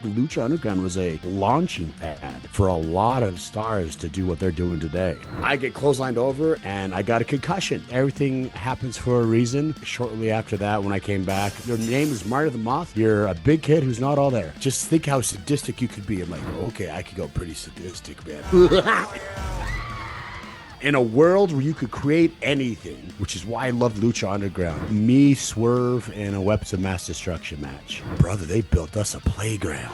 Lucha Underground was a launching pad for a lot of stars to do what they're doing today. I get clotheslined over and I got a concussion. Everything happens for a reason. Shortly after that, when I came back, your name is Marty the Moth. You're a big kid who's not all there. Just think how sadistic you could be. I'm like, okay, I could go pretty sadistic, man. In a world where you could create anything, which is why I love Lucha Underground. Me, Swerve, and a Weapons of Mass Destruction match. Brother, they built us a playground.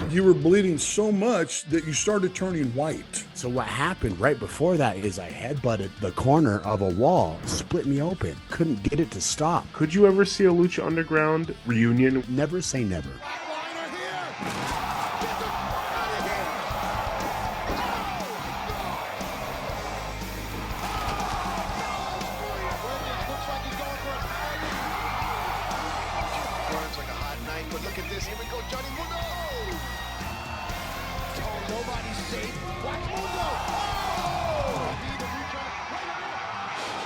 You were bleeding so much that you started turning white. So what happened right before that is I headbutted the corner of a wall, split me open, couldn't get it to stop. Could you ever see a Lucha Underground reunion? Never say never.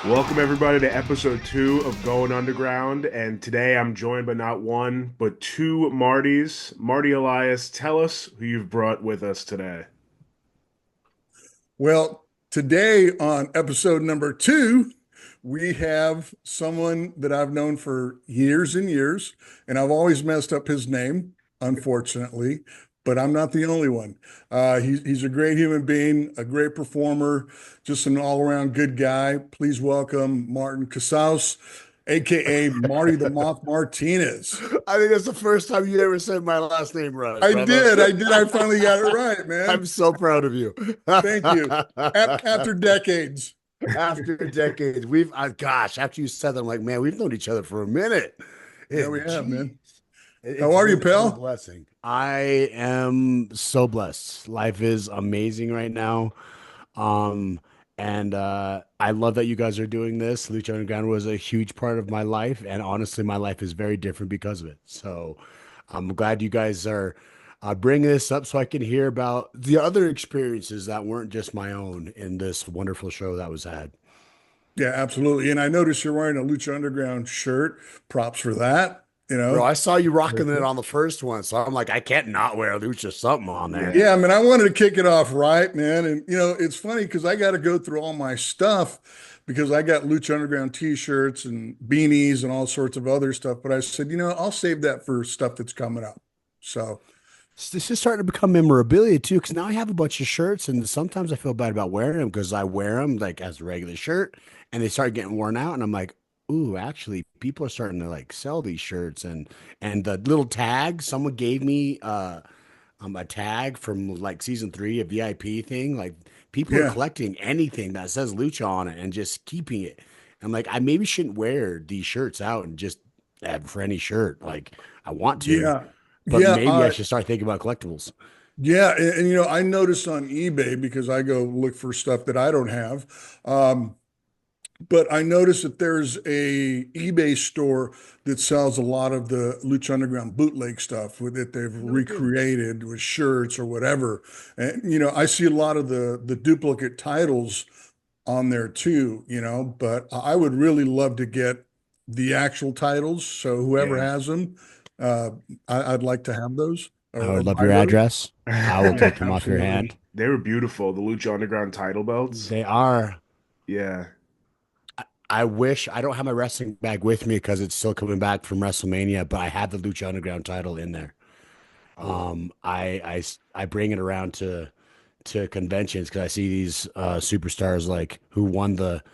Welcome everybody to episode 2 of Goin Underground, and today I'm joined by not one, but two Martys. Marty Elias, tell us who you've brought with us today. Well, today on episode number 2, we have someone that I've known for years and years, and I've always messed up his name, unfortunately, but I'm not the only one. He's a great human being, a great performer, just an all-around good guy. Please welcome Martin Casaus, a.k.a. Marty the Moth Martinez. I think that's the first time you ever said my last name right. I did. I finally got it right, man. I'm so proud of you. Thank you. After decades. After decades. After you said that, I'm like, man, we've known each other for a minute. Yeah, we have, man. How are you, pal? A blessing. I am so blessed. Life is amazing right now. And I love that you guys are doing this. Lucha Underground was a huge part of my life, and honestly, my life is very different because of it. So I'm glad you guys are bringing this up so I can hear about the other experiences that weren't just my own in this wonderful show that was had. Yeah, absolutely. And I noticed you're wearing a Lucha Underground shirt. Props for that. You know, Bro, I saw you rocking it on the first one, so I'm like, I can't not wear a Lucha something on there. Yeah, I mean, I wanted to kick it off right, man. And, you know, it's funny because I got to go through all my stuff because I got Lucha Underground t-shirts and beanies and all sorts of other stuff. But I said, you know, I'll save that for stuff that's coming up. So this is starting to become memorabilia too, because now I have a bunch of shirts, and sometimes I feel bad about wearing them because I wear them like as a regular shirt, and they start getting worn out, and I'm like, ooh, actually, people are starting to like sell these shirts, and the little tag someone gave me, a tag from like season 3, a VIP thing. Like people are collecting anything that says Lucha on it and just keeping it. I'm like, I maybe shouldn't wear these shirts out and just have for any shirt. Like I want to, but maybe I should start thinking about collectibles. Yeah, and you know, I noticed on eBay because I go look for stuff that I don't have. But I noticed that there's a eBay store that sells a lot of the Lucha Underground bootleg stuff that they've recreated with shirts or whatever. And, you know, I see a lot of the duplicate titles on there too, you know, but I would really love to get the actual titles. So whoever has them, I'd like to have those. I would love your address. I will take them off your hand. They were beautiful. The Lucha Underground title belts. They are. Yeah. I wish I don't have my wrestling bag with me because it's still coming back from WrestleMania, but I have the Lucha Underground title in there. I bring it around to conventions because I see these superstars like who won the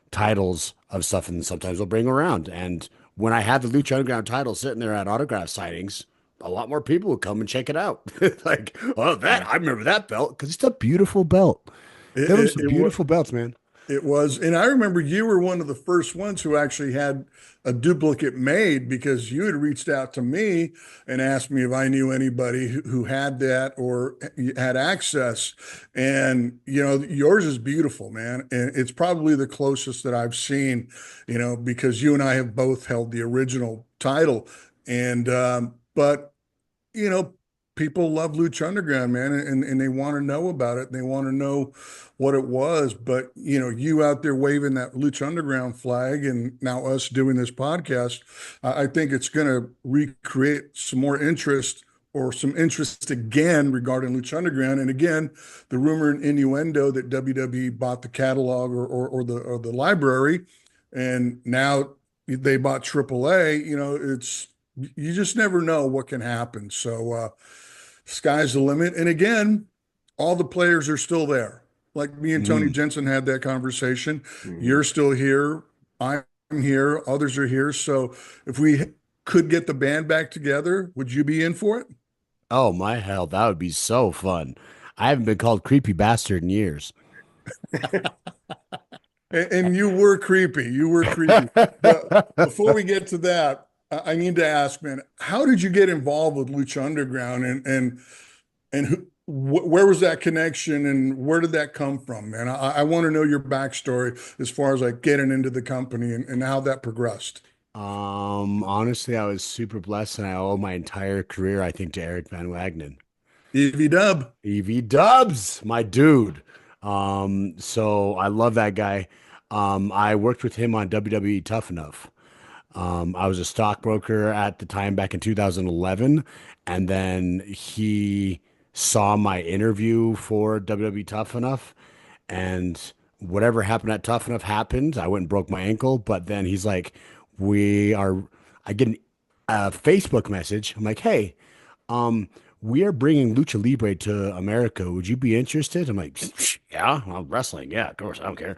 titles of stuff, and sometimes they'll bring around. And when I have the Lucha Underground title sitting there at autograph sightings, a lot more people will come and check it out. Like, oh, I remember that belt because it's a beautiful belt. There were some beautiful belts, man. It was. And I remember you were one of the first ones who actually had a duplicate made because you had reached out to me and asked me if I knew anybody who had that or had access. And, you know, yours is beautiful, man. And it's probably the closest that I've seen, you know, because you and I have both held the original title. And, but, you know, people love Lucha Underground, man, and they want to know about it. And they want to know what it was. But you out there waving that Lucha Underground flag, and now us doing this podcast, I think it's going to recreate some more interest or some interest again regarding Lucha Underground. And again, the rumor and innuendo that WWE bought the catalog or the library, and now they bought AAA. It's you just never know what can happen. So sky's the limit. And again, all the players are still there. Like me and Tony Jensen had that conversation. You're still here. I'm here. Others are here. So if we could get the band back together, would you be in for it? Oh my hell, that would be so fun. I haven't been called creepy bastard in years. And you were creepy. You were creepy. But before we get to that, I need to ask, man, how did you get involved with Lucha Underground, and where was that connection, and where did that come from, man? I want to know your backstory as far as like getting into the company and how that progressed. Honestly, I was super blessed, and I owe my entire career, I think, to Eric Van Wagenen. EV Dub. EV Dubs, my dude. So I love that guy. I worked with him on WWE Tough Enough. I was a stockbroker at the time back in 2011, and then he saw my interview for WWE Tough Enough, and whatever happened at Tough Enough happened. I went and broke my ankle, but then he's like, I get a Facebook message. I'm like, hey, we are bringing Lucha Libre to America. Would you be interested? I'm like, yeah, well, wrestling. Yeah, of course. I don't care.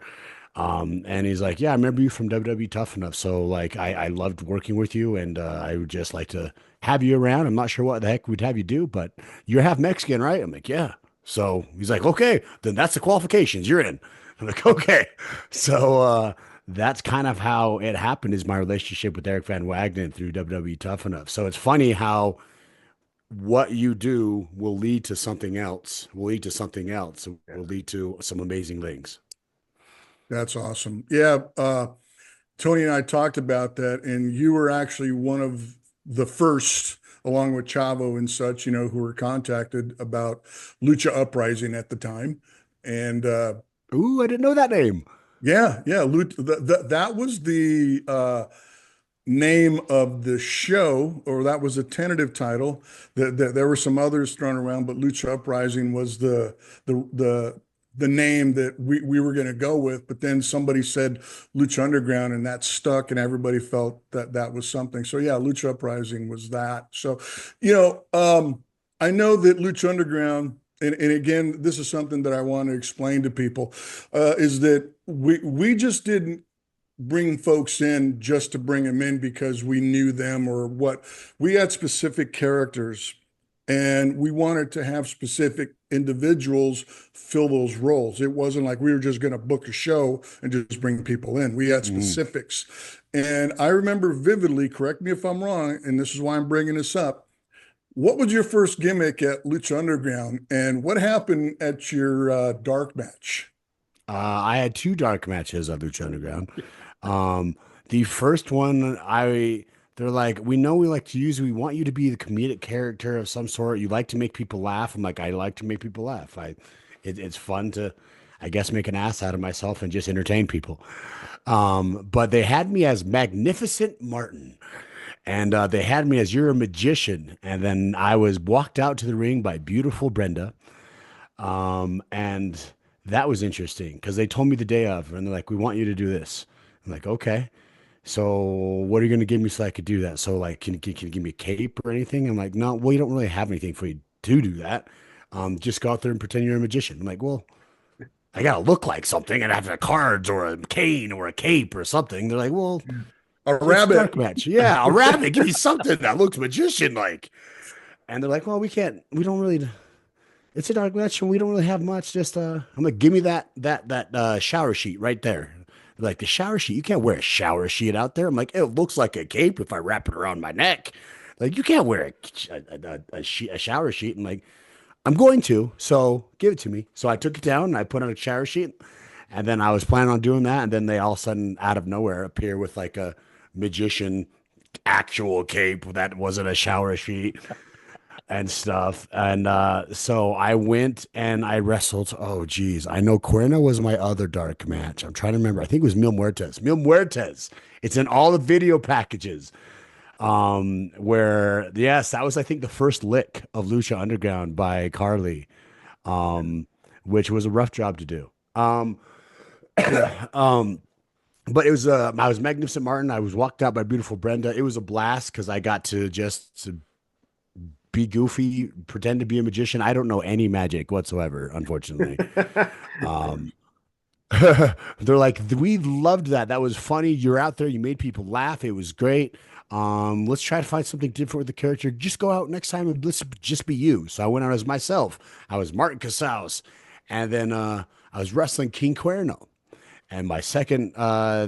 And he's like, yeah, I remember you from WWE Tough Enough. So like, I loved working with you, and I would just like to have you around. I'm not sure what the heck we'd have you do, but you're half Mexican, right? I'm like, yeah. So he's like, okay, then that's the qualifications. You're in. I'm like, okay. So, that's kind of how it happened, is my relationship with Eric Van Wagenen through WWE Tough Enough. So it's funny how what you do will lead to something else, will lead to something else, will lead to some amazing things. That's awesome. Yeah. Tony and I talked about that, and you were actually one of the first, along with Chavo and such, who were contacted about Lucha Uprising at the time. And Ooh, I didn't know that name. yeah, that was the name of the show, or that was a tentative title. There were some others thrown around, but Lucha Uprising was the name that we were going to go with. But then somebody said Lucha Underground, and that stuck, and everybody felt that was something. So yeah, Lucha Uprising was that. So, I know that Lucha Underground, and again, this is something that I want to explain to people, is that we just didn't bring folks in just to bring them in because we knew them or what. We had specific characters, and we wanted to have specific individuals fill those roles. It wasn't like we were just going to book a show and just bring people in. We had specifics. And I remember vividly, correct me if I'm wrong, and this is why I'm bringing this up. What was your first gimmick at Lucha Underground, and what happened at your dark match? I had two dark matches at Lucha Underground. The first one, they're like, we know we like to use, we want you to be the comedic character of some sort. You like to make people laugh. I'm like, I like to make people laugh. It's fun to, I guess, make an ass out of myself and just entertain people. But they had me as Magnificent Martin. And they had me as you're a magician. And then I was walked out to the ring by beautiful Brenda. And that was interesting because they told me the day of, and they're like, we want you to do this. I'm like, okay. So what are you going to give me so I could do that? So like, can you give me a cape or anything? I'm like, no, well, you don't really have anything for you to do that. Just go out there and pretend you're a magician. I'm like, well, I got to look like something and have cards or a cane or a cape or something. They're like, well, A it's rabbit. dark match. Yeah, a rabbit. Give me something that looks magician like. And they're like, well, we don't really, it's a dark match and we don't really have much. Just, I'm like, give me that shower sheet right there. They're like, the shower sheet, you can't wear a shower sheet out there. I'm like, it looks like a cape if I wrap it around my neck. Like, you can't wear a shower sheet. I'm like, I'm going to, so give it to me. So I took it down and I put on a shower sheet, and then I was planning on doing that. And then they all of a sudden, out of nowhere, appear with like a magician actual cape that wasn't a shower sheet. and stuff. And so I went and I wrestled. Oh, geez. I know Cuerno was my other dark match. I'm trying to remember. I think it was Mil Muertes. Mil Muertes. It's in all the video packages. Where, yes, that was, I think, the first lick of Lucha Underground by Carly, um, which was a rough job to do. Um, but it was I was Magnificent Martin. I was walked out by beautiful Brenda. It was a blast because I got to just to be goofy, pretend to be a magician. I don't know any magic whatsoever, unfortunately. Um, they're like, we loved that. That was funny. You're out there. You made people laugh. It was great. Let's try to find something different with the character. Just go out next time and let's just be you. So I went out as myself. I was Martin Casals, and then I was wrestling King Cuerno. And my second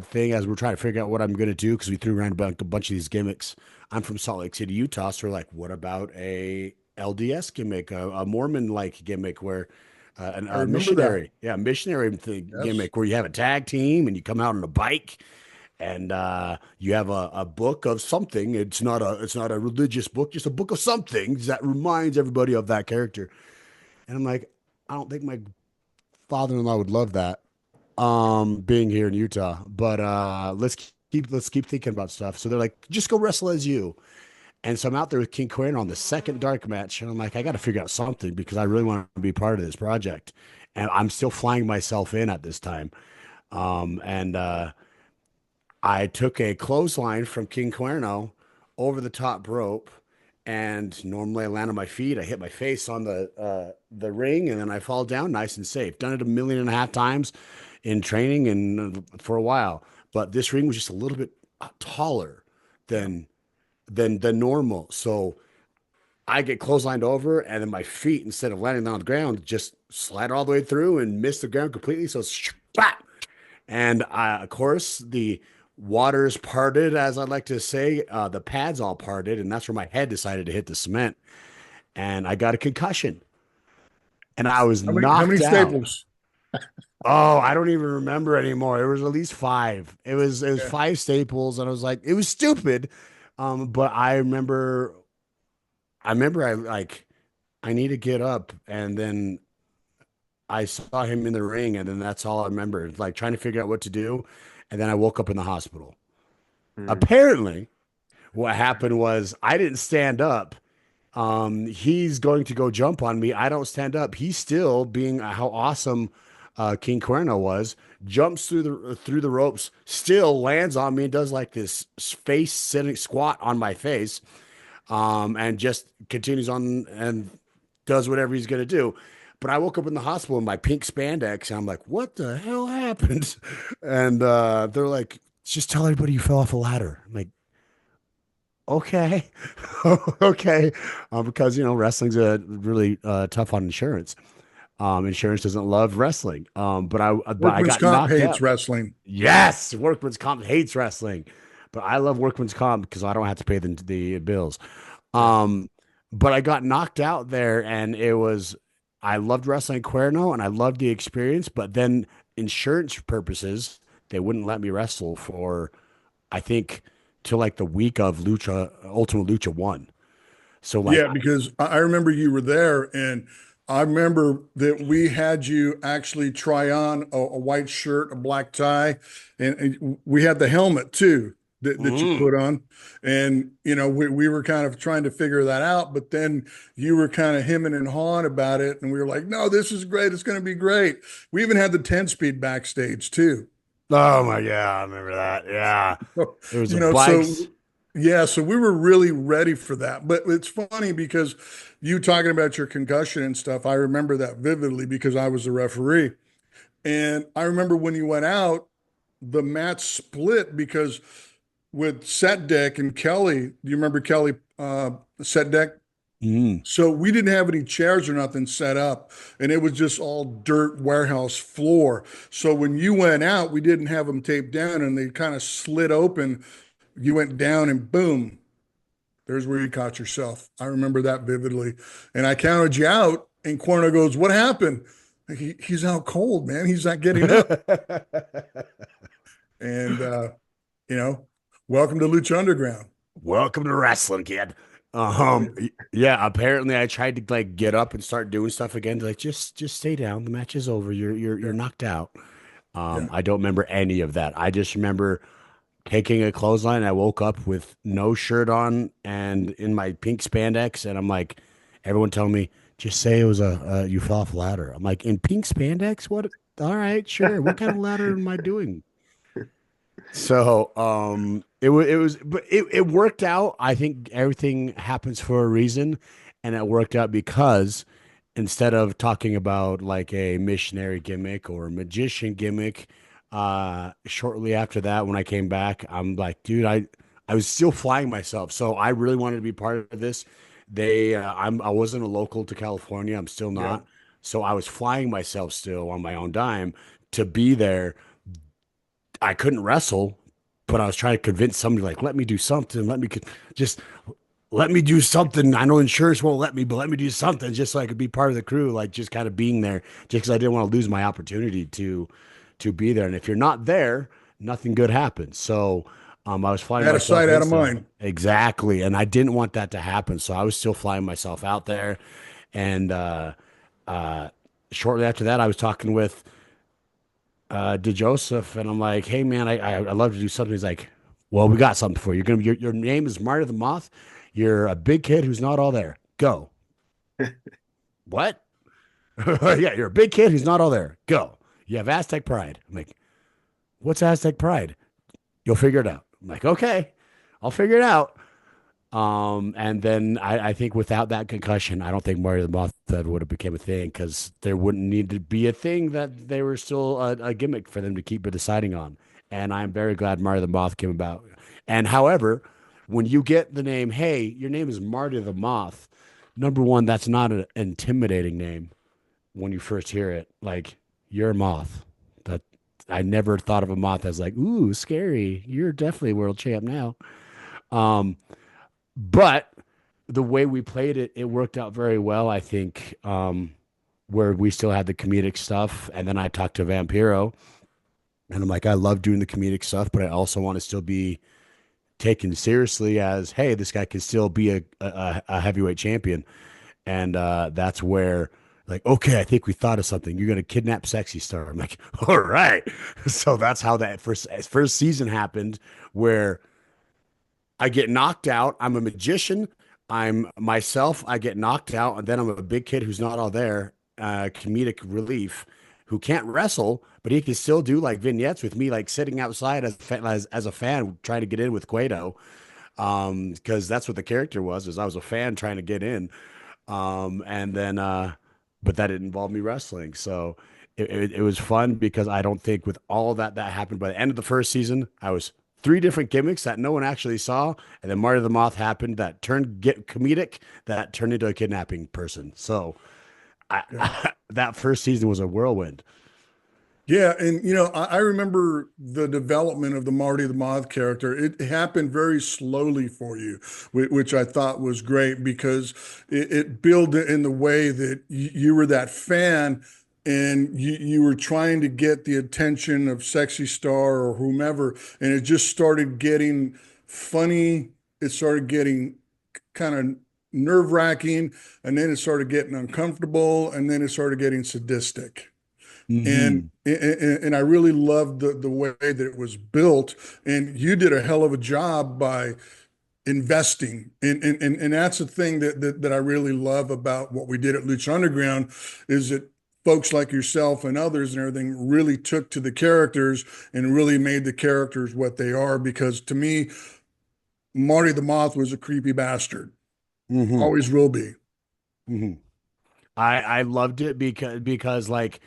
thing, as we're trying to figure out what I'm going to do, because we threw around a bunch of these gimmicks. I'm from Salt Lake City, Utah. So we're like, what about a LDS gimmick, a Mormon-like gimmick where I a remember that. missionary, yeah, missionary thing, Yes. gimmick where you have a tag team and you come out on a bike and you have a book of something. It's not a religious book, just a book of something that reminds everybody of that character. And I'm like, I don't think my father-in-law would love that being here in Utah. But let's keep thinking about stuff. So they're like, just go wrestle as you. And so I'm out there with King Cuerno on the second dark match, and I'm like, I got to figure out something because I really want to be part of this project. And I'm still flying myself in at this time. And I took a clothesline from King Cuerno over the top rope, and normally I land on my feet. I hit my face on the ring, and then I fall down nice and safe. Done it 1.5 million times in training and for a while, but this ring was just a little bit taller Yeah. than than normal. So I get clotheslined over, and then my feet, instead of landing on the ground, just slide all the way through and miss the ground completely. So it's flat. And of course, the waters parted, as I like to say. The pads all parted, and that's where my head decided to hit the cement. And I got a concussion, and I was How many knocked out. staples? Oh, I don't even remember anymore. It was at least five. It was Yeah. five staples, and I was like, it was stupid. But I remember I like I need to get up, and then I saw him in the ring, and then that's all I remember, like trying to figure out what to do. And then I woke up in the hospital. Hmm. Apparently, what happened was I didn't stand up. He's going to go jump on me. I don't stand up. He's still being how awesome King Cuerno was. Jumps through the ropes, still lands on me and does like this face sitting squat on my face, and just continues on and does whatever he's gonna do. But I woke up in the hospital in my pink spandex, and I'm like, "What the hell happened?" And they're like, "Just tell everybody you fell off a ladder." I'm like, "Okay, okay," because wrestling's really tough on insurance. Insurance doesn't love wrestling. But I Workman's got comp knocked hates out. wrestling. Yes, workman's comp hates wrestling, but I love workman's comp because I don't have to pay the bills. Yeah. Um, but I got knocked out there, and I loved wrestling Cuerno, and I loved the experience. But then, insurance purposes, they wouldn't let me wrestle for, I think, till like the week of Ultima Lucha 1. So like, Yeah, because I remember you were there, and I remember that we had you actually try on a white shirt, a black tie, and we had the helmet too that you mm, put on. And, we were kind of trying to figure that out, but then you were kind of hemming and hawing about it. And we were like, no, this is great. It's going to be great. We even had the 10 speed backstage too. oh my, yeah, I remember that. Yeah, So, it was a so bikes. yeah, so we were really ready for that. But it's funny because you talking about your concussion and stuff, I remember that vividly because I was the referee. And I remember when you went out, the match split because with Set Deck and Kelly, do you remember Kelly Set Deck? Mm. So we didn't have any chairs or nothing set up, and it was just all dirt warehouse floor. So when you went out, we didn't have them taped down, and they kind of slid open. You went down, and boom, there's where you caught yourself. I remember that vividly. And I counted you out, and Corno goes, "What happened?" He's out cold, man. He's not getting up. And you know, welcome to Lucha Underground. Welcome to wrestling, kid. Yeah, apparently I tried to like get up and start doing stuff again. Like just stay down. The match is over. You're Yeah. knocked out. Yeah. I don't remember any of that. I just remember taking a clothesline. I woke up with no shirt on and in my pink spandex, and I'm like, everyone telling me, just say it was you fell off a ladder. I'm like, in pink spandex? What? All right, sure. What kind of ladder am I doing? So, but it worked out. I think everything happens for a reason, and it worked out because instead of talking about like a missionary gimmick or a magician gimmick, shortly after that, when I came back, I'm like, dude, I was still flying myself, so I really wanted to be part of this. I wasn't a local to California. I'm still Yeah. not. So I was flying myself still on my own dime to be there. I couldn't wrestle, but I was trying to convince somebody like, let me do something. Just let me do something. I know insurance won't let me, but let me do something just so I could be part of the crew, like just kind of being there, just because I didn't want to lose my opportunity to be there. And if you're not there, nothing good happens. So I was flying Out of sight, myself out in of still. mind. Exactly. And I didn't want that to happen. So I was still flying myself out there. And uh, shortly after that, I was talking with DeJoseph, and I'm like, "Hey, man, I love to do something." He's like, "Well, we got something for you. Your name is Marty the Moth. You're a big kid who's not all there. Go." What? Yeah, you're a big kid who's not all there. Go. You have Aztec pride. I'm like, "What's Aztec pride?" You'll figure it out. I'm like, "Okay, I'll figure it out." And then I think without that concussion, I don't think Marty the Moth that would have became a thing because there wouldn't need to be a thing that they were still a gimmick for them to keep deciding on. And I'm very glad Marty the Moth came about. And however, when you get the name, hey, your name is Marty the Moth, number one, that's not an intimidating name when you first hear it. Like, you're a moth. That I never thought of a moth as like, ooh, scary. You're definitely world champ now. Um, but the way we played it, it worked out very well, I think, where we still had the comedic stuff. And then I talked to Vampiro, and I'm like, I love doing the comedic stuff, but I also want to still be taken seriously as, hey, this guy can still be a heavyweight champion. And that's where, like, okay, I think we thought of something. You're going to kidnap Sexy Star. I'm like, all right. So that's how that first season happened, where I get knocked out. I'm a magician. I'm myself. I get knocked out, and then I'm a big kid who's not all there, comedic relief, who can't wrestle, but he can still do like vignettes with me, like sitting outside as a fan trying to get in with Cueto, because that's what the character was. Is I was a fan trying to get in, and then but that didn't involve me wrestling. So it was fun because I don't think with all that happened by the end of the first season, I was three different gimmicks that no one actually saw, and then Marty the Moth happened that turned get comedic that turned into a kidnapping person. So Yeah. that first season was a whirlwind. Yeah, and I remember the development of the Marty the Moth character. It happened very slowly for you, which I thought was great because it built in the way that you were that fan and you were trying to get the attention of Sexy Star or whomever, and it just started getting funny. It started getting kind of nerve-wracking, and then it started getting uncomfortable, and then it started getting sadistic. And Hmm. and I really loved the way that it was built. And you did a hell of a job by investing. And that's the thing that I really love about what we did at Lucha Underground is that folks like yourself and others and everything really took to the characters and really made the characters what they are. Because to me, Marty the Moth was a creepy bastard. Hmm. Always will be. Hmm. I loved it because like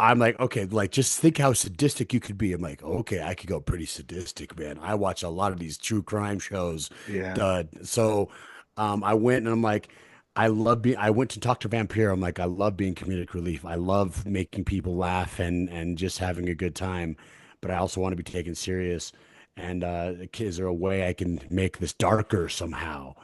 I'm like, okay, like just think how sadistic you could be. I'm like, okay, I could go pretty sadistic, man. I watch a lot of these true crime shows. Yeah. So I went and I'm like, I went to talk to Vampire. I'm like, I love being comedic relief. I love making people laugh and just having a good time. But I also want to be taken serious. And is there a way I can make this darker somehow?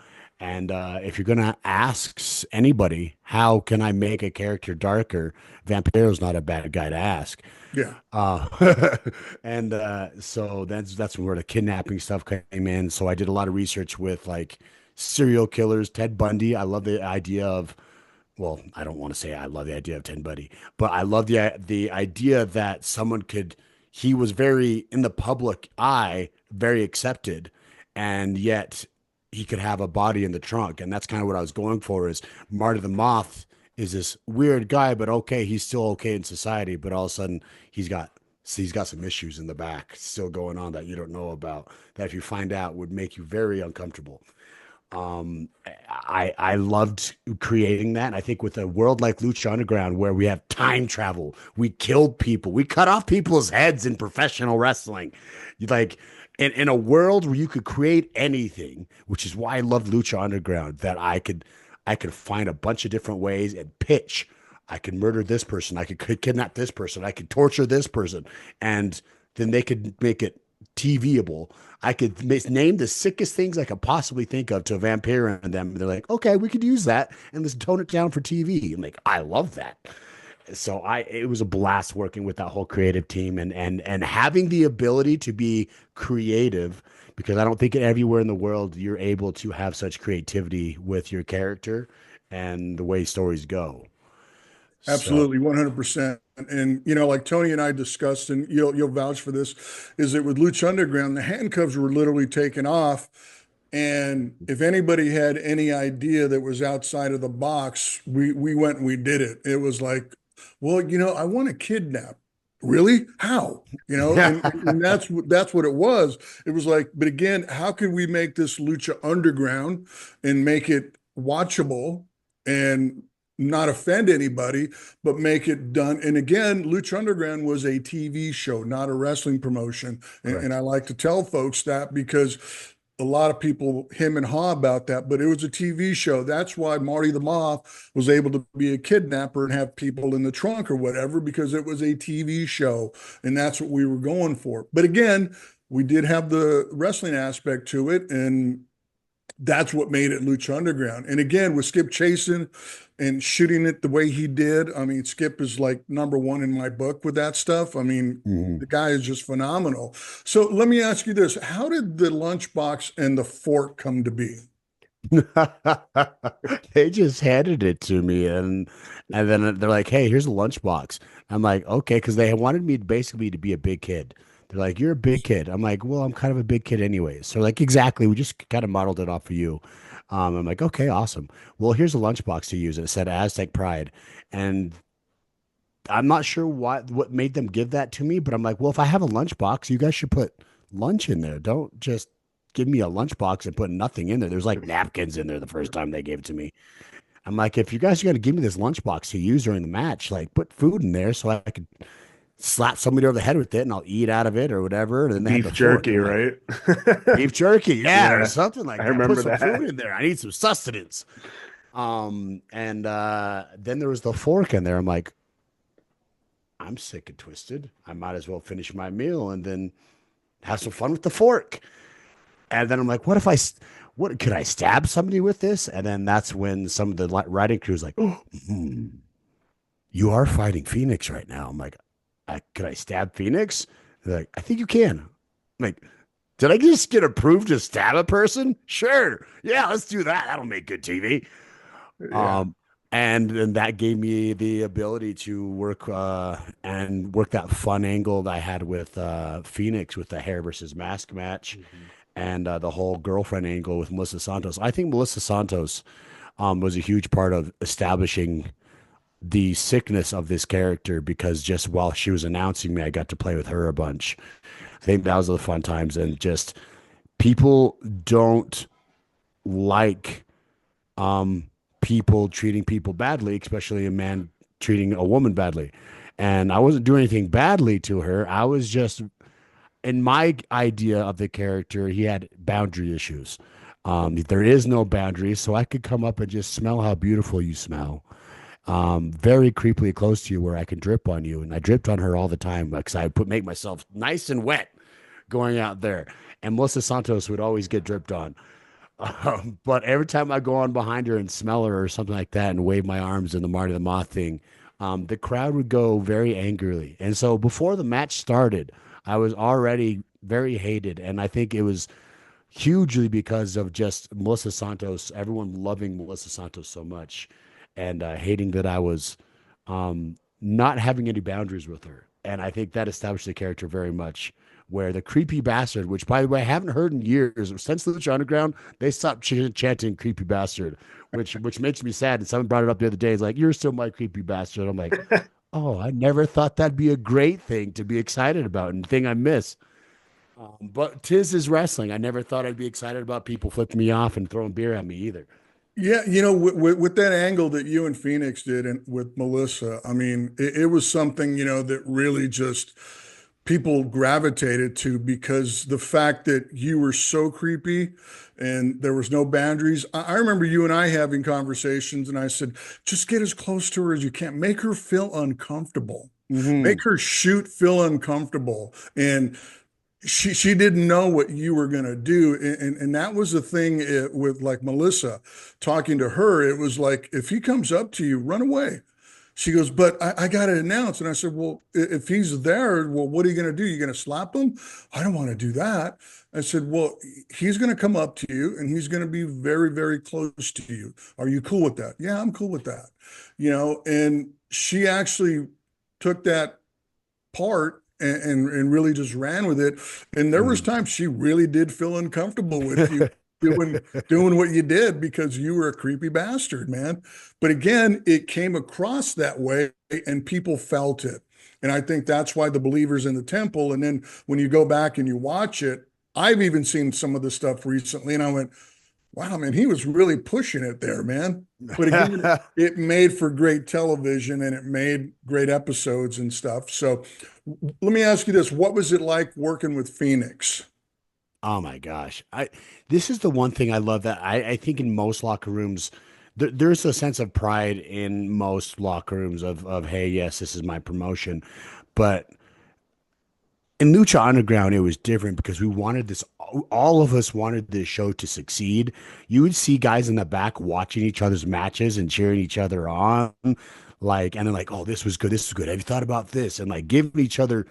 And if you're gonna ask anybody, how can I make a character darker? Vampiro's not a bad guy to ask. Yeah. Uh, and so that's where the kidnapping stuff came in. So I did a lot of research with like serial killers, Ted Bundy. I love the idea of, well, I don't want to say I love the idea of Ted Bundy, but I love the idea that someone could, he was very in the public eye, very accepted, and yet he could have a body in the trunk. And that's kind of what I was going for is Marty the Moth is this weird guy, but okay, he's still okay in society, but all of a sudden he's got some issues in the back still going on that you don't know about, that if you find out would make you very uncomfortable. I loved creating that. And I think with a world like Lucha Underground, where we have time travel, we killed people, we cut off people's heads in professional wrestling. Like in a world where you could create anything, which is why I love Lucha Underground, that I could find a bunch of different ways and pitch. I could murder this person, I could kidnap this person, I could torture this person, and then they could make it TVable. I could name the sickest things I could possibly think of to a vampire and them. And they're like, okay, we could use that and let's tone it down for TV. I'm like, I love that. So it was a blast working with that whole creative team and having the ability to be creative, because I don't think everywhere in the world you're able to have such creativity with your character and the way stories go. So Absolutely, 100%. And like Tony and I discussed, and you'll vouch for this, is that with Lucha Underground, the handcuffs were literally taken off. And if anybody had any idea that was outside of the box, we went and we did it. It was like, well, I want to kidnap. Really? How? And that's what it was. It was like, but again, how can we make this Lucha Underground and make it watchable and not offend anybody, but make it done. And again, Lucha Underground was a TV show, not a wrestling promotion. And I like to tell folks that because a lot of people hem and haw about that, but it was a TV show. That's why Marty the Moth was able to be a kidnapper and have people in the trunk or whatever, because it was a TV show. And that's what we were going for. But again, we did have the wrestling aspect to it. And that's what made it Lucha Underground. And again, with Skip chasing and shooting it the way he did, I mean, Skip is like number one in my book with that stuff. I mean, the guy is just phenomenal. So let me ask you this. How did the lunchbox and the fork come to be? they just handed it to me, and then they're like, hey, here's a lunchbox. I'm like, okay, because they wanted me basically to be a big kid. They're like, you're a big kid. I'm like, well, I'm kind of a big kid anyways. So like, exactly, we just kind of modeled it off of you. I'm like, okay, awesome. Well, here's a lunchbox to use. It said Aztec Pride, and I'm not sure what made them give that to me, but I'm like, well, if I have a lunchbox, you guys should put lunch in there. Don't just give me a lunchbox and put nothing in there. There's like napkins in there the first time they gave it to me. I'm like, if you guys are going to give me this lunchbox to use during the match, like put food in there so I could slap somebody over the head with it and I'll eat out of it or whatever. And then they have Beef the jerky, fork. right? Beef jerky, yeah, or Yeah, something like I that. remember Put some that. food in there. I need some sustenance. And then there was the fork in there. I'm like, I'm sick and twisted. I might as well finish my meal and then have some fun with the fork. And then I'm like, what could I stab somebody with this? And then that's when some of the writing crew is like, oh, you are fighting Phoenix right now. I'm like, could I stab Phoenix? They're like, I think you can. I'm like, did I just get approved to stab a person? Sure. Yeah, let's do that. That'll make good TV. Yeah. And then that gave me the ability to work that fun angle that I had with Phoenix with the hair versus mask match, and the whole girlfriend angle with Melissa Santos. I think Melissa Santos was a huge part of establishing the sickness of this character, because just while she was announcing me, I got to play with her a bunch. I think that was the fun times, and just people don't like people treating people badly, especially a man treating a woman badly. And I wasn't doing anything badly to her. I was just, in my idea of the character, he had boundary issues. There is no boundaries, so I could come up and just smell how beautiful you smell. Very creepily close to you where I can drip on you. And I dripped on her all the time because I make myself nice and wet going out there. And Melissa Santos would always get dripped on. But every time I go on behind her and smell her or something like that and wave my arms in the Marty the Moth thing, the crowd would go very angrily. And so before the match started, I was already very hated. And I think it was hugely because of just Melissa Santos, everyone loving Melissa Santos so much and hating that I was not having any boundaries with her. And I think that established the character very much. Where the creepy bastard, which by the way I haven't heard in years since Lucha Underground, they stopped chanting "creepy bastard," which makes me sad. And someone brought it up the other day. It's like, "You're still my creepy bastard." I'm like, "Oh, I never thought that'd be a great thing to be excited about and thing I miss." But tis is wrestling. I never thought I'd be excited about people flipping me off and throwing beer at me either. Yeah, with that angle that you and Phoenix did and with Melissa, I mean, it was something, that really just people gravitated to because the fact that you were so creepy and there was no boundaries. I remember you and I having conversations, and I said, just get as close to her as you can. Make her feel uncomfortable. Make Hmm. her shoot feel uncomfortable. And she didn't know what you were going to do, and that was the thing with like Melissa talking to her. It was like, if he comes up to you, run away. She goes, but I got to announce. And I said, well, if he's there, well, what are you going to do? You going to slap him? I don't want to do that. I said, well, he's going to come up to you and he's going to be very, very close to you. Are you cool with that? Yeah, I'm cool with that. And she actually took that part and really just ran with it. And there was times she really did feel uncomfortable with you doing what you did because you were a creepy bastard, man. But again, it came across that way and people felt it. And I think that's why the believers in the temple. And then when you go back and you watch it, I've even seen some of the stuff recently, and I went, wow, man, he was really pushing it there, man. But again, it made for great television and it made great episodes and stuff. So let me ask you this. What was it like working with Phoenix? Oh my gosh. This is the one thing I love that I think in most locker rooms there's a sense of pride in most locker rooms of hey, yes, this is my promotion. But in Lucha Underground, it was different because we wanted this, all of us wanted this show to succeed. You would see guys in the back watching each other's matches and cheering each other on, like, and then like, oh, this was good, this is good. Have you thought about this? And like giving each other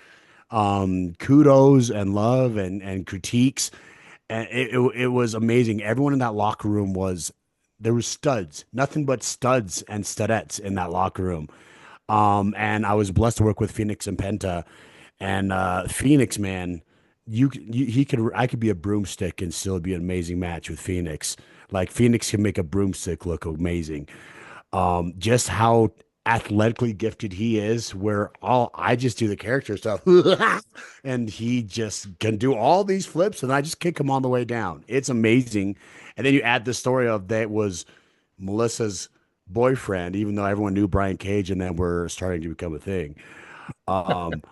kudos and love and critiques. And it was amazing. Everyone in that locker room was there was studs, nothing but studs and studettes in that locker room. And I was blessed to work with Phoenix and Penta. And Phoenix, man, he could I could be a broomstick and still be an amazing match with Phoenix. Like Phoenix can make a broomstick look amazing. Just how athletically gifted he is, where all I just do the character stuff, and he just can do all these flips, and I just kick him on the way down. It's amazing. And then you add the story of that was Melissa's boyfriend, even though everyone knew Brian Cage, and then we're starting to become a thing. Um,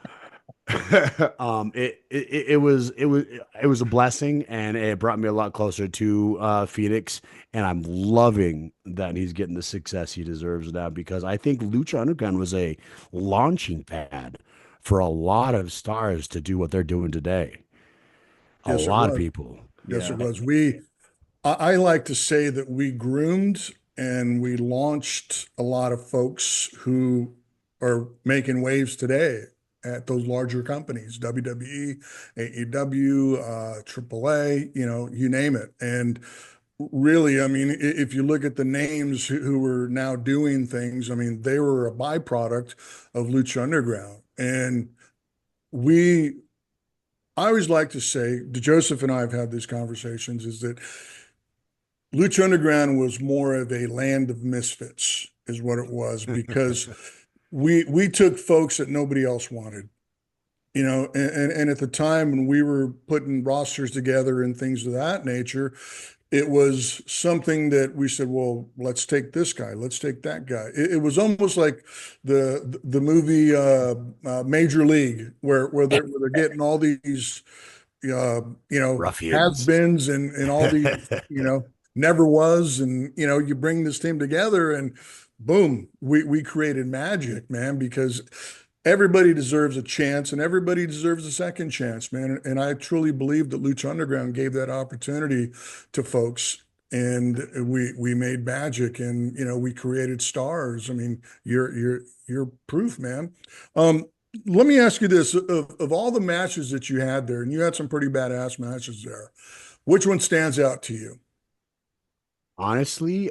it was a blessing, and it brought me a lot closer to Phoenix, and I'm loving that he's getting the success he deserves now because I think Lucha Underground was a launching pad for a lot of stars to do what they're doing today. A Yes, it lot of was. people. Yes, it Yeah. was. I like to say that we groomed and we launched a lot of folks who are making waves today at those larger companies, WWE, AEW, AAA, you name it. And really, I mean, if you look at the names who are now doing things, I mean, they were a byproduct of Lucha Underground. And we, I always like to say, Joseph and I have had these conversations, is that Lucha Underground was more of a land of misfits, is what it was, because we took folks that nobody else wanted, and at the time when we were putting rosters together and things of that nature, it was something that we said, well, let's take this guy, let's take that guy. It was almost like the movie Major League, where they're getting all these Ruffians. has-beens and all these, never was. And, you bring this team together and boom, we created magic, man, because everybody deserves a chance and everybody deserves a second chance, man. And I truly believe that Lucha Underground gave that opportunity to folks. And we made magic, and we created stars. I mean, you're proof, man. Um, Let me ask you this: of all the matches that you had there, and you had some pretty badass matches there, Which one stands out to you? Honestly,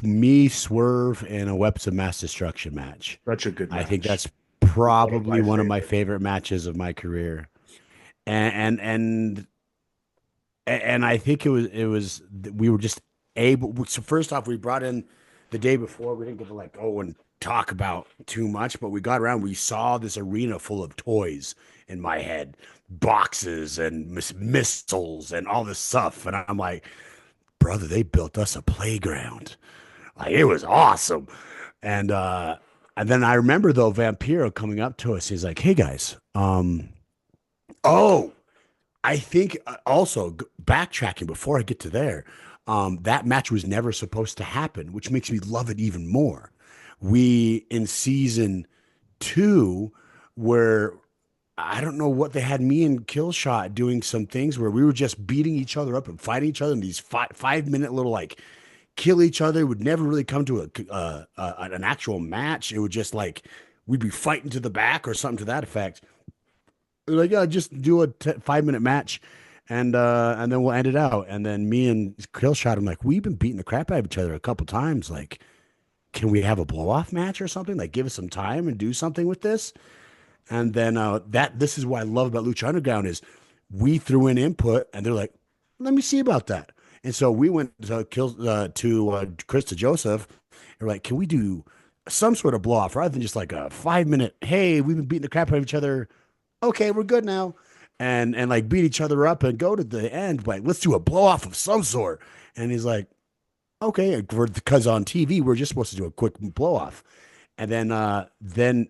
me, Swerve, and a Weapons of Mass Destruction match. Such a good I think match. that's One of my probably one of my favorite. favorite matches of my career. And and I think it was we were just able. So first off, we brought in the day before. We didn't get to like go and talk about too much, but we got around. We saw this arena full of toys in my head, boxes and missiles and all this stuff, and I'm like, brother, they built us a playground. Like it was awesome. And then I remember though Vampiro coming up to us. He's like, "Hey guys, oh, I think also backtracking before I get to there, that match was never supposed to happen, which makes me love it even more. We in season two, where I don't know what they had me and Killshot doing some things where we were just beating each other up and fighting each other in these 5 minute little like kill each other. It would never really come to an actual match. It would just like we'd be fighting to the back or something to that effect. They're like, yeah, just do a 5 minute match, and then we'll end it out. And then me and Killshot, I'm like, we've been beating the crap out of each other a couple times. Like, can we have a blow off match or something? Like, give us some time and do something with this. And then this is what I love about Lucha Underground is we threw in input, and they're like, let me see about that. And so we went to Chris to Joseph, and we're like, can we do some sort of blow off rather than just like a 5 minute? Hey, we've been beating the crap out of each other. Okay, we're good now, and like beat each other up and go to the end. Like, let's do a blow off of some sort. And he's like, okay, because on TV we're just supposed to do a quick blow off, and then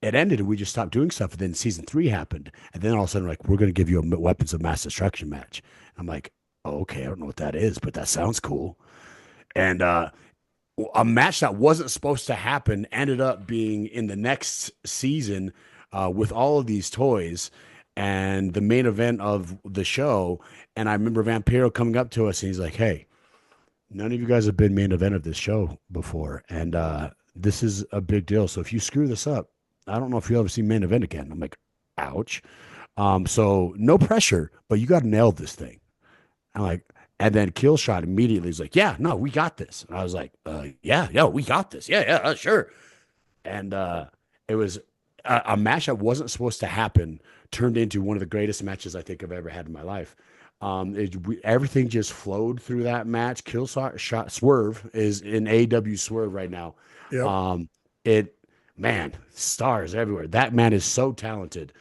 it ended and we just stopped doing stuff. And then season three happened. And then all of a sudden, like, we're going to give you a weapons of mass destruction match. I'm like, oh, okay, I don't know what that is, but that sounds cool. And a match that wasn't supposed to happen ended up being in the next season with all of these toys and the main event of the show. And I remember Vampiro coming up to us and he's like, hey, none of you guys have been main event of this show before. And this is a big deal. So if you screw this up, I don't know if you'll ever see main event again. I'm like, ouch. So no pressure, but you got to nail this thing. I'm like, and then Killshot immediately is like, yeah, no, we got this. And I was like, yeah, we got this. Yeah, sure. And it was a match that wasn't supposed to happen turned into one of the greatest matches I think I've ever had in my life. Everything just flowed through that match. Killshot Swerve is in AW Swerve right now. Yep. It man, stars everywhere. That man is so talented.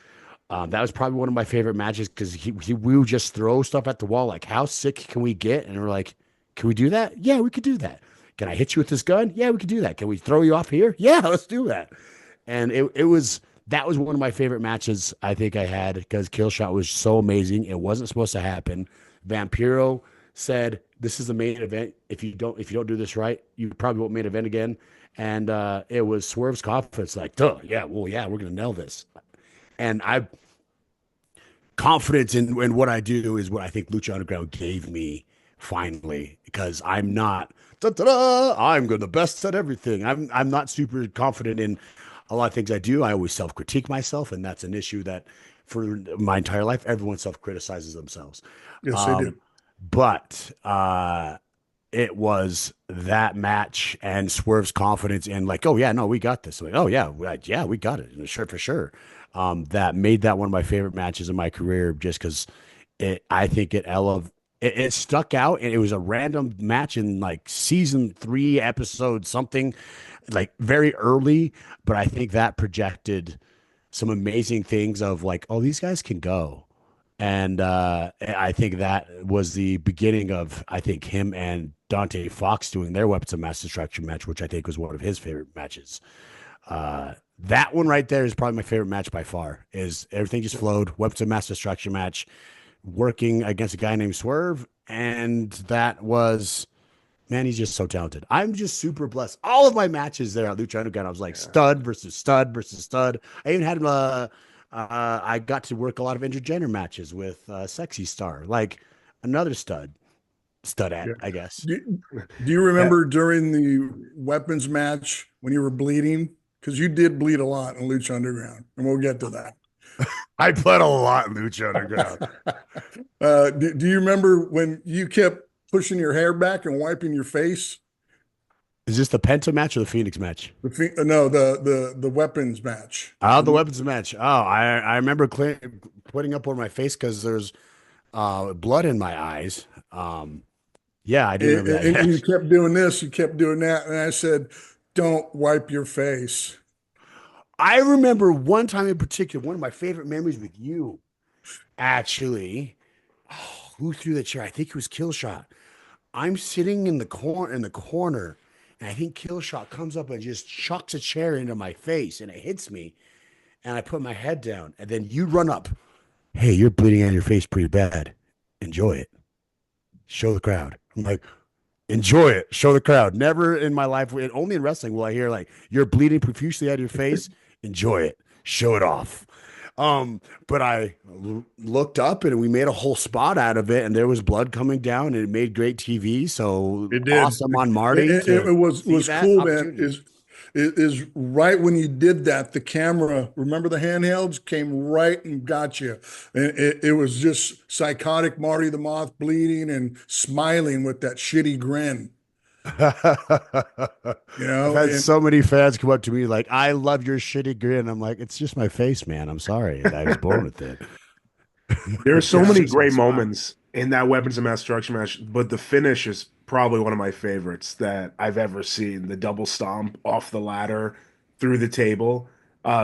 That was probably one of my favorite matches because we would just throw stuff at the wall. Like, how sick can we get? And we're like, can we do that? Yeah, we could do that. Can I hit you with this gun? Yeah, we could do that. Can we throw you off here? Yeah, let's do that. And that was one of my favorite matches I think I had because Killshot was so amazing. It wasn't supposed to happen. Vampiro said, "This is the main event. If you don't do this right, you probably won't main event again." And it was Swerve's confidence, like, "Duh, yeah, well, yeah, we're gonna nail this." And I confidence in what I do is what I think Lucha Underground gave me finally because I'm not I'm the best at everything. I'm not super confident in a lot of things I do. I always self-critique myself, and that's an issue that for my entire life, everyone self-criticizes themselves. Yes, they Um, do. but it was that match and Swerve's confidence in like, oh yeah, no, we got this. Like, oh yeah, yeah, we got it. Sure, for sure. That made that one of my favorite matches in my career just because I think it stuck out and it was a random match in like season 3 episode something like very early, but I think that projected some amazing things of like, oh, these guys can go. And I think that was the beginning of, I think, him and Dante Fox doing their Weapons of Mass Destruction match, which I think was one of his favorite matches. That one right there is probably my favorite match by far. Is everything just flowed? Weapons of Mass Destruction match, working against a guy named Swerve, and that was man, he's just so talented. I'm just super blessed. All of my matches there at Lucha Underground, I was like Yeah. stud versus stud versus stud. I even had I got to work a lot of intergender matches with Sexy Star, like another stud at, Yeah. I guess. Do you Yeah. remember during the weapons match when you were bleeding? Because you did bleed a lot in Lucha Underground, and we'll get to that. I played a lot in Lucha Underground. Do you remember when you kept pushing your hair back and wiping your face? Is this the Penta match or the Phoenix match? No, the weapons match. Oh, the weapons match. Oh, I remember putting up on my face because there's blood in my eyes. Yeah, I do remember that. And you Yes. kept doing this, you kept doing that, and I said, "Don't wipe your face." I remember one time in particular, one of my favorite memories with you, actually. Oh, who threw the chair? I think it was Killshot. I'm sitting in the corner, and I think Killshot comes up and just chucks a chair into my face, and it hits me, and I put my head down, and then you run up. Hey, you're bleeding out of your face pretty bad. Enjoy it. Show the crowd. I'm like, enjoy it. Show the crowd. Never in my life, only in wrestling will I hear like you're bleeding profusely out of your face. Enjoy it. Show it off. But I looked up and we made a whole spot out of it, and there was blood coming down, and it made great TV. So It did. awesome on Marty It to see was that cool, man. opportunity. Is right when you did that, the camera, remember the handhelds, came right and got you. And it was just psychotic Marty the Moth bleeding and smiling with that shitty grin, you I've know? had And so many fans come up to me like, "I love your shitty grin." I'm like, "It's just my face, man. I'm sorry. I was born with it." There are so It's many just my great smile. moments in that weapons of mass destruction match, but the finish is probably one of my favorites that I've ever seen. The double stomp off the ladder through the table,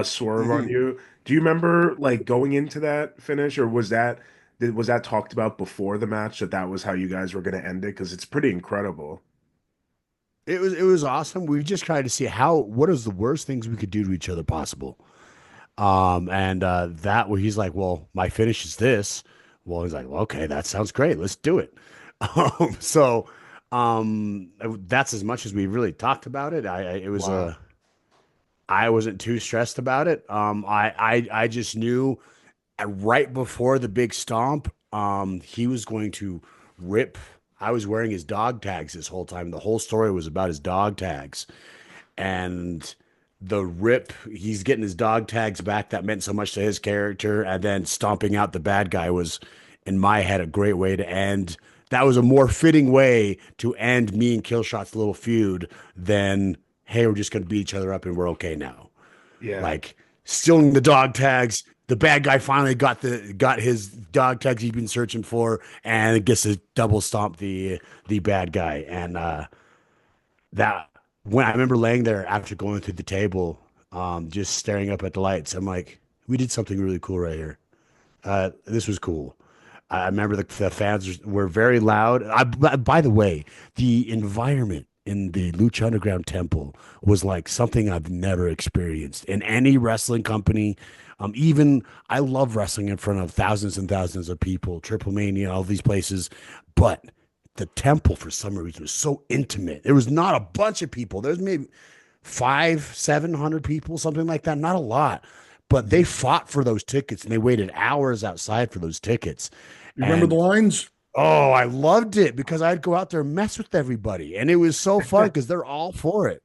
swerve on Mhm. you. Do you remember like going into that finish, or was that talked about before the match that that was how you guys were going to end it? Because it's pretty incredible. It was awesome. We just tried to see what is the worst things we could do to each other possible. And that where he's like, "Well, my finish is this." Well, he's like, "Well, okay, that sounds great. Let's do it." So that's as much as we really talked about it. It was Wow. I wasn't too stressed about it. I just knew right before the big stomp, he was going to rip. I was wearing his dog tags this whole time. The whole story was about his dog tags, and the rip. He's getting his dog tags back. That meant so much to his character, and then stomping out the bad guy was, in my head, a great way to end. That was a more fitting way to end me and Killshot's little feud than, hey, we're just going to beat each other up and we're okay now. Yeah. Like stealing the dog tags. The bad guy finally got his dog tags he's been searching for, and gets to double stomp the bad guy. And that when I remember laying there after going through the table, just staring up at the lights, I'm like, we did something really cool right here. This was cool. I remember the fans were very loud. By the way, the environment in the Lucha Underground Temple was like something I've never experienced in any wrestling company. Even I love wrestling in front of thousands and thousands of people, Triple Mania, all these places, but the temple for some reason was so intimate. There was not a bunch of people. There's maybe 700 people, something like that. Not a lot, but they fought for those tickets and they waited hours outside for those tickets. You remember the And lines? oh, I loved it because I'd go out there and mess with everybody. And it was so fun because they're all for it.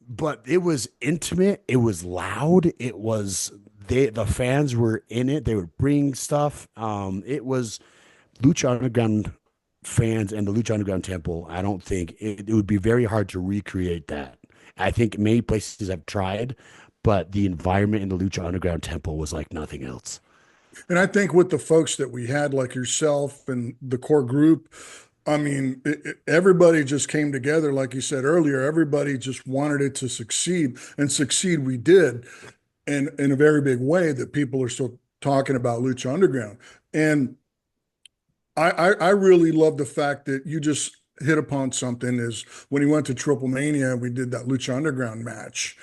But it was intimate, it was loud, it was the fans were in it, they were bringing stuff. It was Lucha Underground fans and the Lucha Underground Temple. I don't think it would be very hard to recreate that. I think many places have tried, but the environment in the Lucha Underground Temple was like nothing else. And I think with the folks that we had, like yourself and the core group, I mean, everybody just came together, like you said earlier. Everybody just wanted it to succeed, and succeed we did, and in a very big way that people are still talking about Lucha Underground. And I really love the fact that you just hit upon something is when he went to Triple Mania, we did that Lucha Underground match.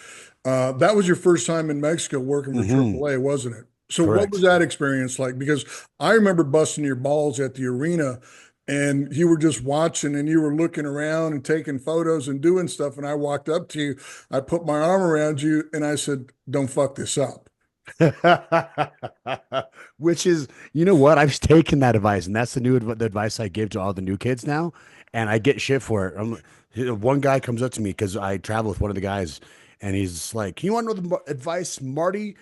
That was your first time in Mexico working for Hmm. Triple A, wasn't it? So what was Correct. that experience like? Because I remember busting your balls at the arena and you were just watching and you were looking around and taking photos and doing stuff. And I walked up to you, I put my arm around you and I said, don't fuck this up. Which is, you know what? I've taken that advice, and that's the advice I give to all the new kids now, and I get shit for it. One guy comes up to me because I travel with one of the guys, and he's like, "Can you want to know the advice, Marty?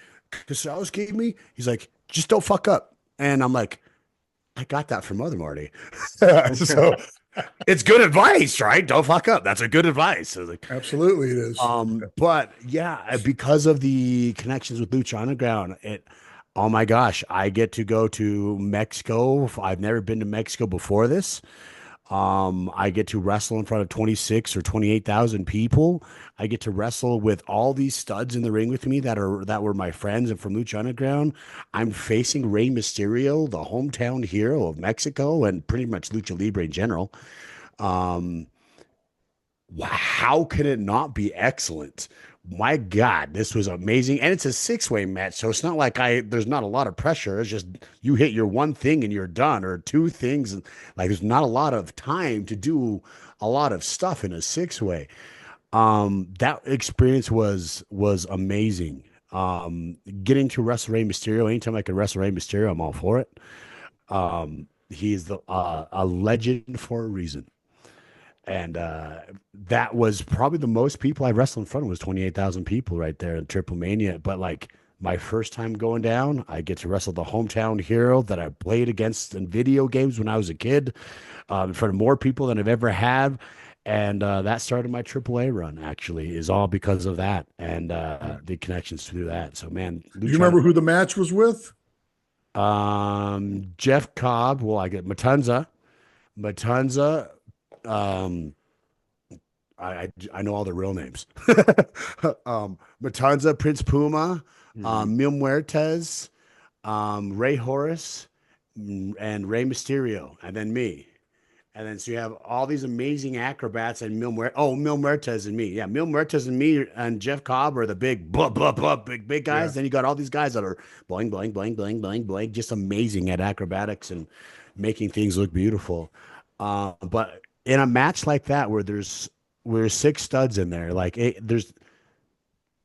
Casal's gave me. He's like, just don't fuck up. And I'm like, I got that from Mother Marty. So it's good advice, right? Don't fuck up. That's a good advice. I was like, Absolutely, it is. but yeah, because of the connections with Lucha Underground, oh my gosh, I get to go to Mexico. I've never been to Mexico before this. I get to wrestle in front of 26 or 28,000 people. I get to wrestle with all these studs in the ring with me that were my friends and from Lucha Underground. I'm facing Rey Mysterio, the hometown hero of Mexico and pretty much Lucha Libre in general. Um, how can it not be excellent? My God, this was amazing. And it's a six-way match. So it's not like there's not a lot of pressure. It's just you hit your one thing and you're done, or two things. And like there's not a lot of time to do a lot of stuff in a six-way. That experience was amazing. Getting to wrestle Rey Mysterio, anytime I can wrestle Rey Mysterio, I'm all for it. He's a legend for a reason. And that was probably the most people I wrestled in front of was 28,000 people right there in Triple Mania. But like my first time going down, I get to wrestle the hometown hero that I played against in video games when I was a kid, in front of more people than I've ever had. And that started my AAA run, actually, is all because of that and the connections through that. So, man, Do you remember who the match was with? Jeff Cobb. Well, I get Matanza. Um, I know all the real names. Matanza, Prince Puma, Mil Muertes, Ray Horace, and Rey Mysterio, and then me. And then so you have all these amazing acrobats and Mil Muertes and me. Yeah, Mil Muertes and me and Jeff Cobb are the big blah blah blah big guys. Yeah. Then you got all these guys that are boing boing boing boing boing boing, just amazing at acrobatics and making things look beautiful. But in a match like that where we're six studs in there, like there's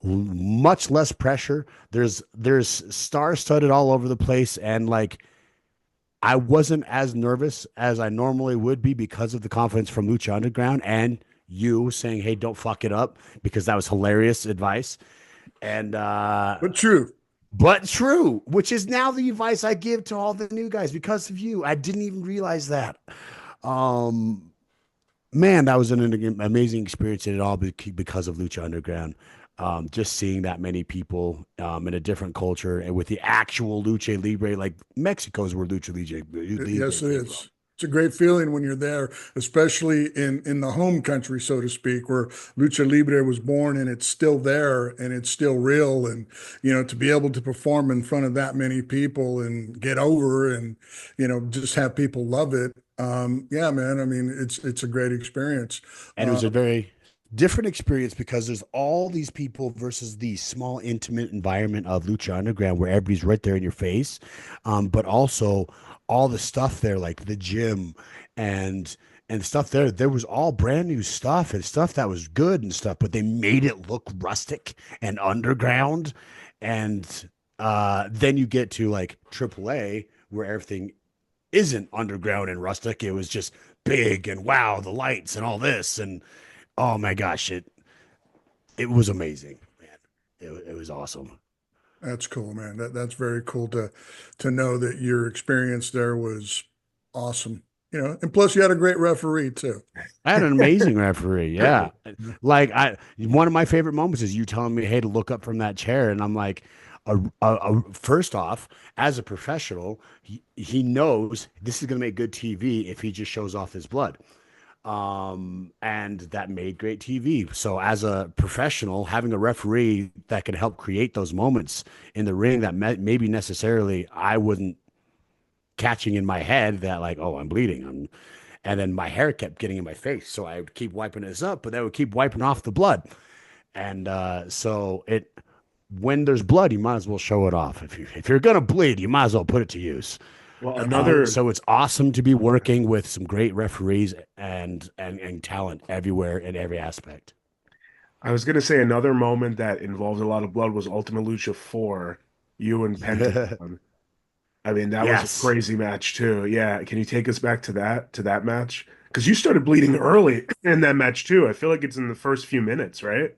much less pressure. There's star studded all over the place, and like I wasn't as nervous as I normally would be because of the confidence from Lucha Underground and you saying, "Hey, don't fuck it up," because that was hilarious advice. And But true. but true, which is now the advice I give to all the new guys because of you. I didn't even realize that. Um, Man, that was an amazing experience, and it all because of Lucha Underground. Just seeing that many people in a different culture and with the actual Lucha Libre, like Mexico's where Lucha Libre Yes, it came from. is. It's a great feeling when you're there, especially in the home country, so to speak, where Lucha Libre was born and it's still there and it's still real. And, to be able to perform in front of that many people and get over and, just have people love it. Yeah, man. I mean, it's a great experience. And it was a very different experience because there's all these people versus the small, intimate environment of Lucha Underground where everybody's right there in your face. But also all the stuff there, like the gym and stuff there was all brand new stuff and stuff that was good and stuff, but they made it look rustic and underground. And then you get to like AAA where everything isn't underground and rustic. It was just big and wow, the lights and all this. And oh my gosh, it was amazing, man. It was awesome. That's cool, man. That's very cool to know that your experience there was awesome. And plus you had a great referee too. I had an amazing referee. Yeah. Like one of my favorite moments is you telling me, "Hey, to look up from that chair." And I'm like, first off, as a professional, he knows this is going to make good TV if he just shows off his blood. And that made great TV. So as a professional, having a referee that can help create those moments in the ring that maybe necessarily I wouldn't catching in my head that like, oh, I'm bleeding. And then my hair kept getting in my face. So I would keep wiping this up, but that would keep wiping off the blood. And so when there's blood, you might as well show it off. If you're gonna bleed, you might as well put it to use. Well, another So it's awesome to be working with some great referees and talent everywhere in every aspect. I was gonna say another moment that involved a lot of blood was Ultima Lucha 4, you and Penta. I mean, that was a Yes. crazy match too. Yeah, can you take us back to that match? Because you started bleeding early in that match too. I feel like it's in the first few minutes, right?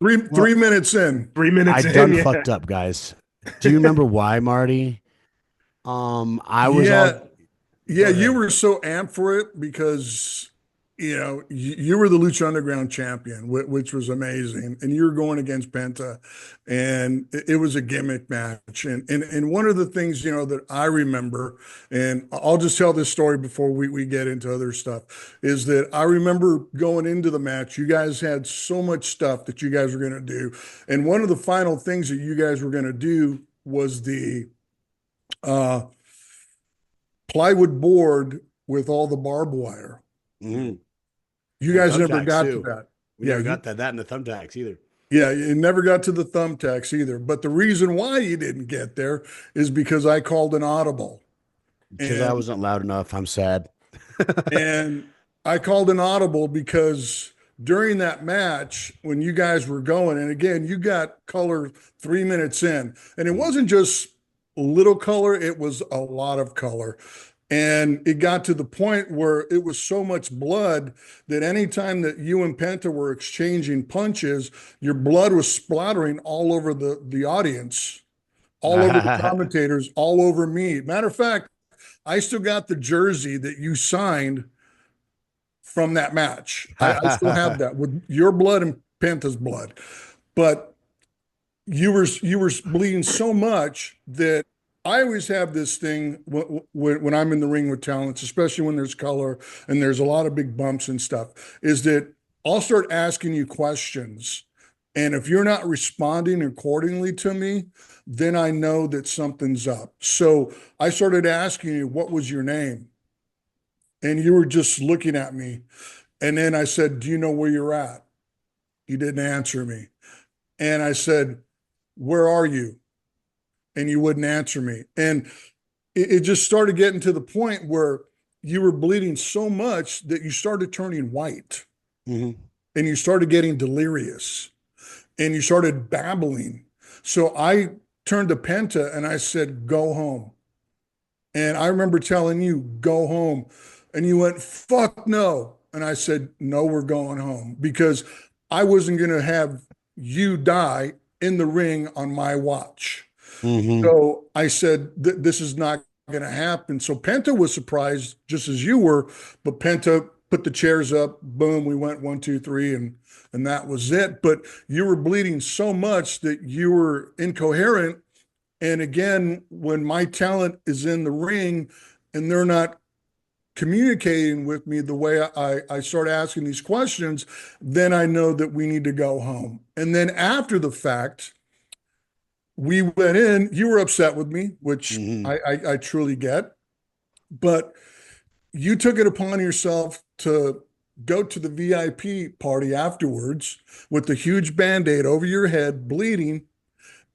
Well, 3 minutes in. 3 minutes I in, done yeah. fucked up, guys. Do you remember why, Marty? I was Yeah, all. yeah, Go you ahead. were so amped for it because you were the Lucha Underground champion, which was amazing, and you were going against Penta, and it was a gimmick match. And one of the things that I remember, and I'll just tell this story before we get into other stuff, is that I remember going into the match. You guys had so much stuff that you guys were going to do, and one of the final things that you guys were going to do was the uh, plywood board with all the barbed wire. Mhm. You And guys never thumbtacks got to too. that. We Yeah, never got that. That and the thumbtacks either. you never got to the thumbtacks either. But the reason why you didn't get there is because I called an audible. Because I And wasn't loud enough. I'm sad. and I called an audible because during that match, when you guys were going, and again, you got color 3 minutes in, and it wasn't just little color, it was a lot of color. And it got to the point where it was so much blood that anytime that you and Penta were exchanging punches, your blood was splattering all over the audience, all over the commentators, all over me. Matter of fact, I still got the jersey that you signed from that match. I still have that with your blood and Penta's blood. But you were bleeding so much that I always have this thing when I'm in the ring with talents, especially when there's color and there's a lot of big bumps and stuff, is that I'll start asking you questions. And if you're not responding accordingly to me, then I know that something's up. So I started asking you, what was your name? And you were just looking at me. And then I said, do you know where you're at? You didn't answer me. And I said, where are you? And you wouldn't answer me. And it just started getting to the point where you were bleeding so much that you started turning white Mhm. and you started getting delirious and you started babbling. So I turned to Penta and I said, go home. And I remember telling you, go home. And you went, fuck no. And I said, no, we're going home because I wasn't going to have you die in the ring on my watch. Mhm. So I said, this is not going to happen. So Penta was surprised, just as you were, but Penta put the chairs up. Boom, we went 1, 2, 3, and that was it. But you were bleeding so much that you were incoherent. And again, when my talent is in the ring and they're not communicating with me the way I start asking these questions, then I know that we need to go home. And then after the fact, we went in, you were upset with me, which Mhm. I truly get, but you took it upon yourself to go to the VIP party afterwards with the huge band-aid over your head, bleeding,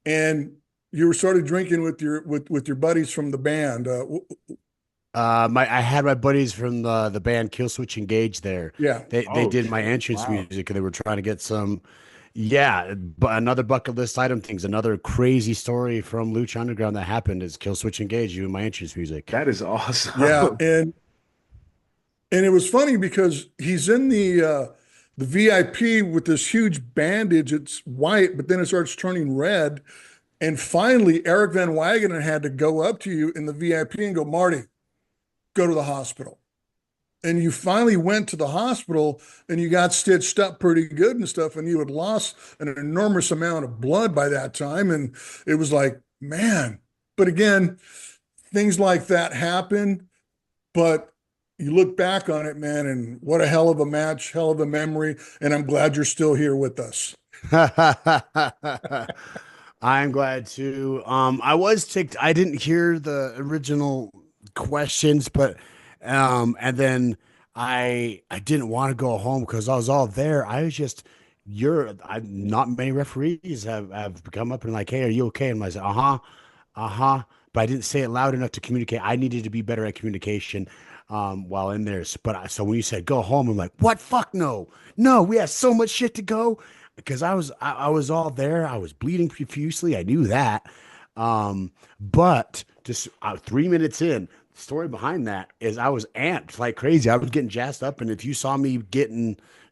and you were started drinking with your buddies from the band. I had my buddies from the band Killswitch Engage there. Yeah. They Oh, did my shit. entrance Wow. music and they were trying to get some. Yeah, but another bucket list item things. Another crazy story from Lucha Underground that happened is Killswitch Engage doing my entrance music. That is Yeah, awesome. and it was funny because he's in the VIP with this huge bandage. It's white, but then it starts turning red. And finally, Eric Van Wagenen had to go up to you in the VIP and go, Marty, go to the hospital. And you finally went to the hospital and you got stitched up pretty good and stuff. And you had lost an enormous amount of blood by that time. And it was like, man. But again, things like that happen. But you look back on it, man, and what a hell of a match, hell of a memory. And I'm glad you're still here with us. I'm glad too. I was ticked. I didn't hear the original questions, but and then I didn't want to go home because I was all there. I was just not many referees have come up and like, hey, are you okay? And I said, uh-huh, uh-huh. But I didn't say it loud enough to communicate. I needed to be better at communication while in there. So when you said go home, I'm like, what? Fuck no. No, we have so much shit to go because I was all there. I was bleeding profusely. I knew that. But just 3 minutes in, the story behind that is I was amped like crazy. I was getting jazzed up, and if you saw me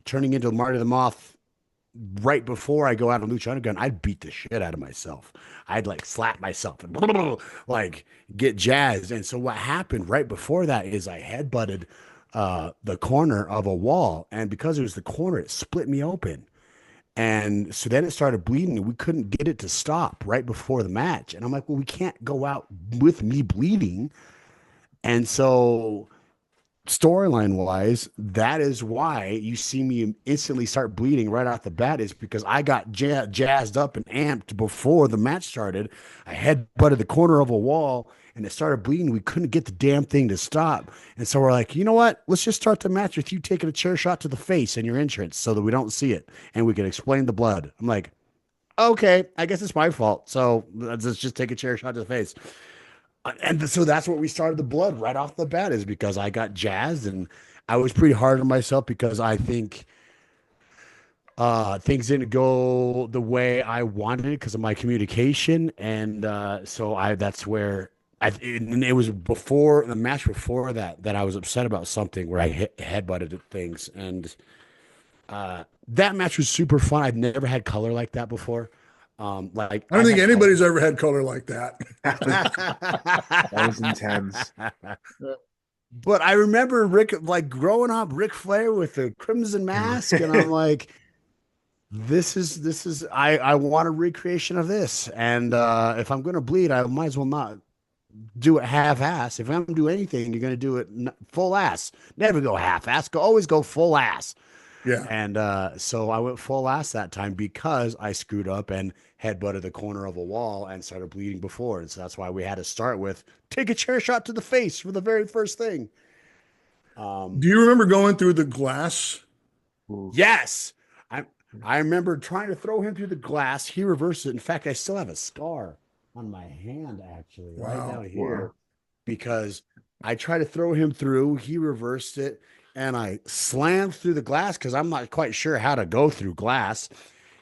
turning into Marty the Moth right before I go out on Lucha Underground, I'd beat the shit out of myself. I'd like slap myself and like get jazzed. And so what happened right before that is I headbutted the corner of a wall, and because it was the corner, it split me open. And so then it started bleeding, and we couldn't get it to stop right before the match. And I'm like, well, we can't go out with me bleeding. And so storyline wise, that is why you see me instantly start bleeding right off the bat, is because I got jazzed up and amped before the match started. I headbutted the corner of a wall and it started bleeding. We couldn't get the damn thing to stop. And so we're like, you know what? Let's just start the match with you taking a chair shot to the face and your entrance so that we don't see it and we can explain the blood. I'm like, okay, I guess it's my fault. So let's just take a chair shot to the face. And so that's what we started the blood right off the bat, is because I got jazzed, and I was pretty hard on myself because I think things didn't go the way I wanted it because of my communication. And so that's where it was before the match before that I was upset about something where I headbutted at things. And that match was super fun. I'd never had color like that before. Like I don't think had anybody's ever had color like that. That was intense. But I remember Rick, like growing up, Ric Flair with the crimson mask, and I'm like, I want a recreation of this. And if I'm gonna bleed, I might as well not do it half-ass. If I'm gonna do anything, you're gonna do it full ass. Never go half-ass. Always go full ass. Yeah. And so I went full ass that time because I screwed up and headbutted the corner of a wall and started bleeding before. And so that's why we had to start with take a chair shot to the face for the very first thing. Do you remember going through the glass? Yes. I remember trying to throw him through the glass. He reversed it. In fact, I still have a scar on my hand, actually, right down here, because I tried to throw him through. He reversed it, and I slammed through the glass because I'm not quite sure how to go through glass.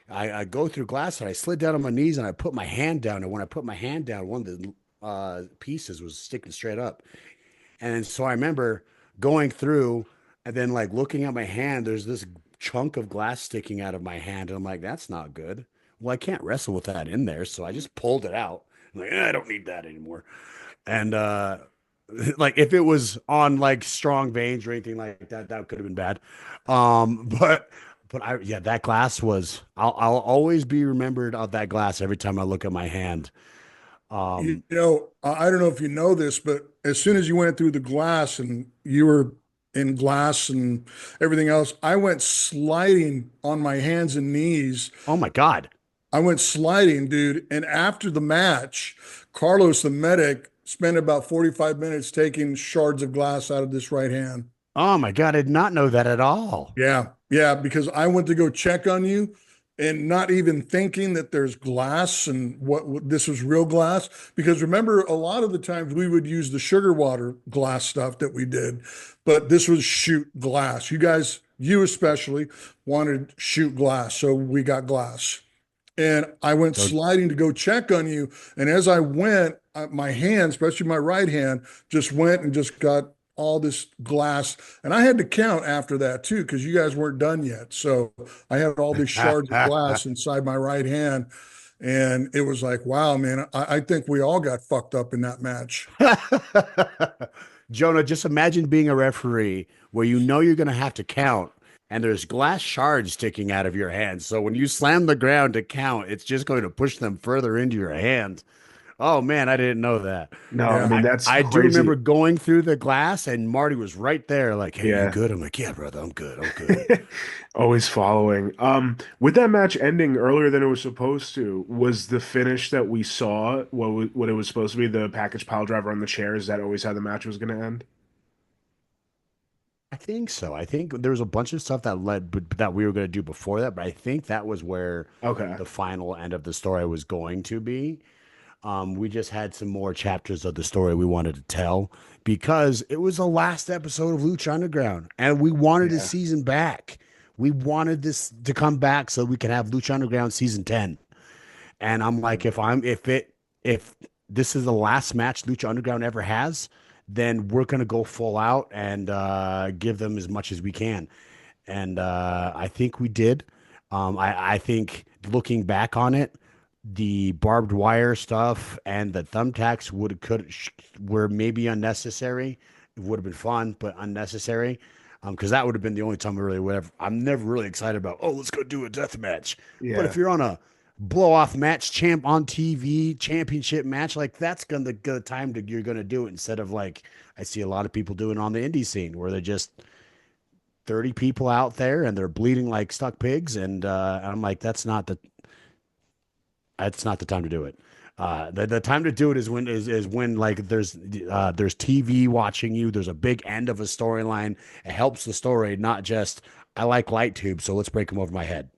I go through glass, and I slid down on my knees, and I put my hand down. And when I put my hand down, one of the pieces was sticking straight up. And so I remember going through and then like looking at my hand, there's this chunk of glass sticking out of my hand. And I'm like, that's not good. Well, I can't wrestle with that in there. So I just pulled it out. I'm like, I don't need that anymore. And like if it was on like strong veins or anything like that, that could have been bad. But yeah, that glass was, I'll always be remembered of that glass every time I look at my hand. You know, I don't know if you know this, but as soon as you went through the glass and you were in glass and everything else, I went sliding on my hands and knees. Oh my God. I went sliding, dude. And after the match, Carlos, the medic, spent about 45 minutes taking shards of glass out of this right hand. Oh my God. I did not know that at all. Yeah. Yeah. Because I went to go check on you and not even thinking that there's glass and what this was real glass. Because remember, a lot of the times we would use the sugar water glass stuff that we did, but this was shoot glass. You guys, you especially wanted shoot glass. So we got glass. And I went sliding to go check on you. And as I went, my hand, especially my right hand, just went and just got all this glass. And I had to count after that too, because you guys weren't done yet. So I had all these shards of glass inside my right hand. And it was like, wow, man, I think we all got fucked up in that match. Jonah, just imagine being a referee where you know you're going to have to count and there's glass shards sticking out of your hand. So when you slam the ground to count, it's just going to push them further into your hand. Oh man, I didn't know that. No, I mean that's I do crazy. remember going through the glass and Marty was right there, like, "Hey, Yeah. you good?" I'm like, "Yeah, brother, I'm good. I'm good." Always following. With that match ending earlier than it was supposed to, was the finish that we saw what it was supposed to be, the package pile driver on the chair? Is that always how the match was going to end? I think so. I think there was a bunch of stuff that we were going to do before that, but I think that was where Okay. the final end of the story was going to be. We just had some more chapters of the story we wanted to tell because it was the last episode of Lucha Underground, and we wanted Yeah. this season back. We wanted this to come back so we can have Lucha Underground season 10. And I'm like, if this is the last match Lucha Underground ever has, then we're gonna go full out and give them as much as we can. And I think we did. I think looking back on it, the barbed wire stuff and the thumbtacks were maybe unnecessary. It would have been fun, but unnecessary. Because that would have been the only time I really would have. I'm never really excited about, oh, let's go do a death match. But if Yeah. you're on a blow off match, champ on TV, championship match, like that's gonna the time to you're gonna do it instead of like I see a lot of people doing on the indie scene where they're just 30 people out there and they're bleeding like stuck pigs. And I'm like, that's not the time to do it. The time to do it is when like there's TV watching you. There's a big end of a storyline. It helps the story, not just I like light tubes, so let's break them over my head.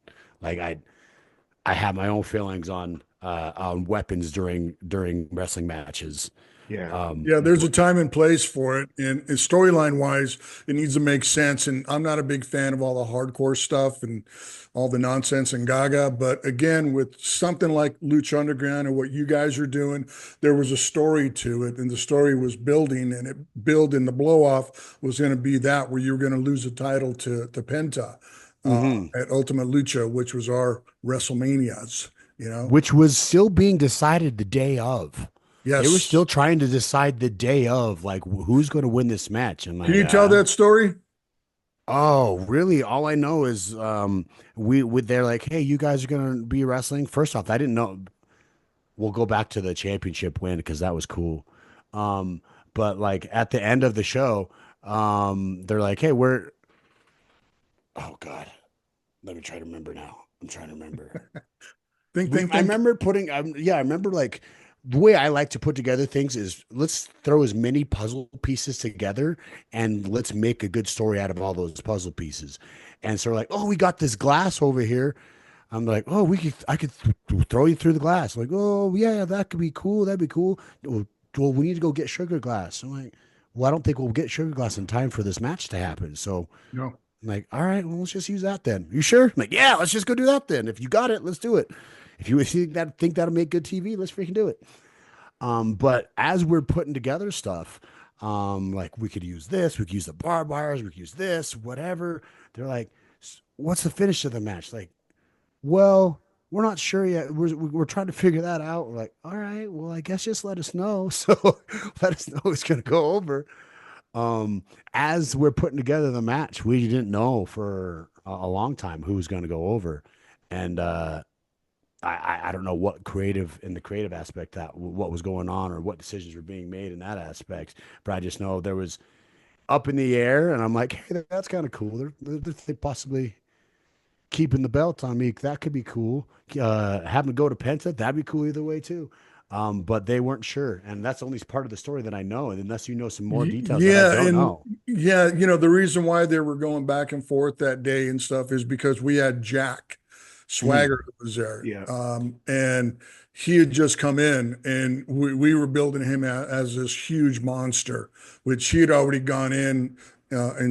Like I have my own feelings on weapons during wrestling matches. Yeah. Um, Yeah, there's a time and place for it. And storyline wise, it needs to make sense. And I'm not a big fan of all the hardcore stuff and all the nonsense and gaga. But again, with something like Lucha Underground and what you guys are doing, there was a story to it. And the story was building, and it build in the blow off was going to be that where you were going to lose a title to Penta mhm. at Ultima Lucha, which was our WrestleManias, you know? Which was still being decided the day of. They were Yes. still trying to decide the day of, like, who's going to win this match. And Can like, you tell that story? oh, really? All I know is, they're like, hey, you guys are going to be wrestling. First off, I didn't know. We'll go back to the championship win because that was cool. Um, but like at the end of the show, they're like, hey, oh God, let me try to remember now. I'm trying to remember. Think, think, I think. remember yeah, I remember like the way I like to put together things is let's throw as many puzzle pieces together and let's make a good story out of all those puzzle pieces. And so we're like, oh, we got this glass over here. I'm like, oh, I could throw you through the glass. Like, oh, yeah, that could be cool. That'd be cool. Well, we need to go get sugar glass. I'm like, well, I don't think we'll get sugar glass in time for this match to happen. So No. I'm like, all right, well, let's just use that then. You sure? I'm like, yeah, let's just go do that then. If you got it, let's do it. If you think that'll make good TV, let's freaking do it. But as we're putting together stuff, like we could use this, we could use the barbed wires, we could use this, whatever. They're like, what's the finish of the match? Like, well, we're not sure yet. We're trying to figure that out. We're like, all right, well, I guess just let us know. So let us know it's gonna go over. As we're putting together the match, we didn't know for a long time who was going to go over, and I don't know what creative in the creative aspect that what was going on or what decisions were being made in that aspect, but I just know there was up in the air, and I'm like, hey, that's kind of cool. They possibly keeping the belt on me. That could be cool. Having to go to Penta, that'd be cool either way too. But they weren't sure, and that's only part of the story that I know. And unless you know some more details that I Yeah, don't and know. yeah, the reason why they were going back and forth that day and stuff is because we had Jack Mhm. Swagger that was there, Yeah. and he had just come in, and we were building him as this huge monster, which he had already gone in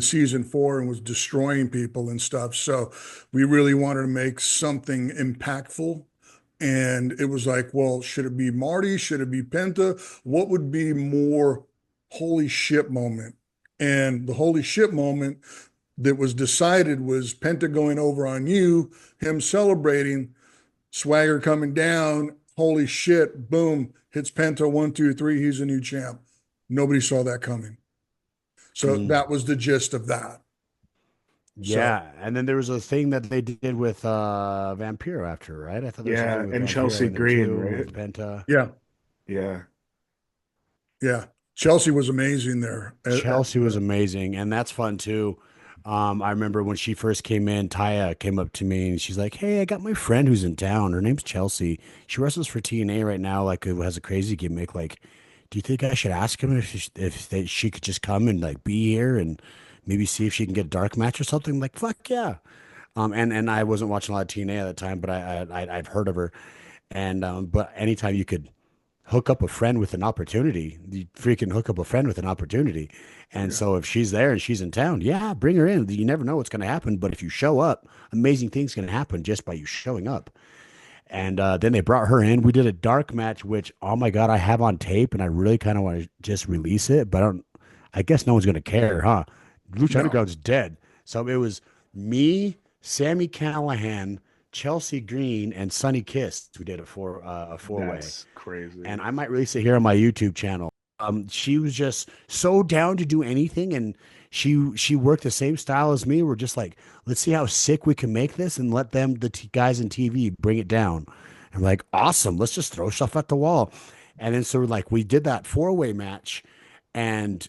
season 4 and was destroying people and stuff. So we really wanted to make something impactful. And it was like, well, should it be Marty? Should it be Penta? What would be more holy shit moment? And the holy shit moment that was decided was Penta going over on you, him celebrating, Swagger coming down, holy shit, boom, hits Penta 1, 2, 3, he's a new champ. Nobody saw that coming. So Mm. that was the gist of that. So Yeah, and then there was a thing that they did with Vampiro after, right? I thought there was a thing Yeah. with And Vampiro Chelsea in there Green, too right? with Penta. yeah, Yeah. yeah. Chelsea was amazing there. Chelsea was amazing, and that's fun too. I remember when she first came in, Taya came up to me and she's like, "Hey, I got my friend who's in town. Her name's Chelsea. She wrestles for TNA right now. Like, who has a crazy gimmick. Like, do you think I should ask him if she could just come and like be here and maybe see if she can get a dark match or something?" Like, fuck yeah. And I wasn't watching a lot of TNA at the time, but I've heard of her, and but anytime you could hook up a friend with an opportunity. You freaking hook up a friend with an opportunity. And Yeah. so if she's there and she's in town, yeah, bring her in. You never know what's going to happen. But if you show up, amazing things can happen just by you showing up. And then they brought her in. We did a dark match, which, oh my God, I have on tape and I really kind of want to just release it. But I guess no one's going to care, huh? Lucha No. Underground's dead. So it was me, Sammy Callahan, Chelsea Green and Sonny Kiss, who did a four-way. That's crazy. And I might release it here on my YouTube channel. She was just so down to do anything, and she worked the same style as me. We're just like, let's see how sick we can make this, and let them guys in TV bring it down. And we're like, awesome, let's just throw stuff at the wall. And then so like we did that four-way match, and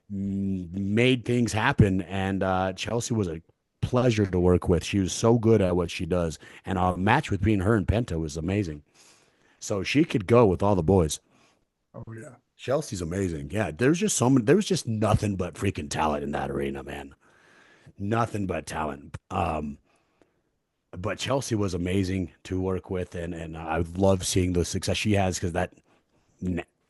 made things happen. And Chelsea was a pleasure to work with. She was so good at what she does, and our match between her and Penta was amazing. So she could go with all the boys. Oh yeah. Chelsea's amazing. Yeah, there's just so many, there was just nothing but freaking talent in that arena, man. Nothing but talent. But Chelsea was amazing to work with, and I love seeing the success she has, because that,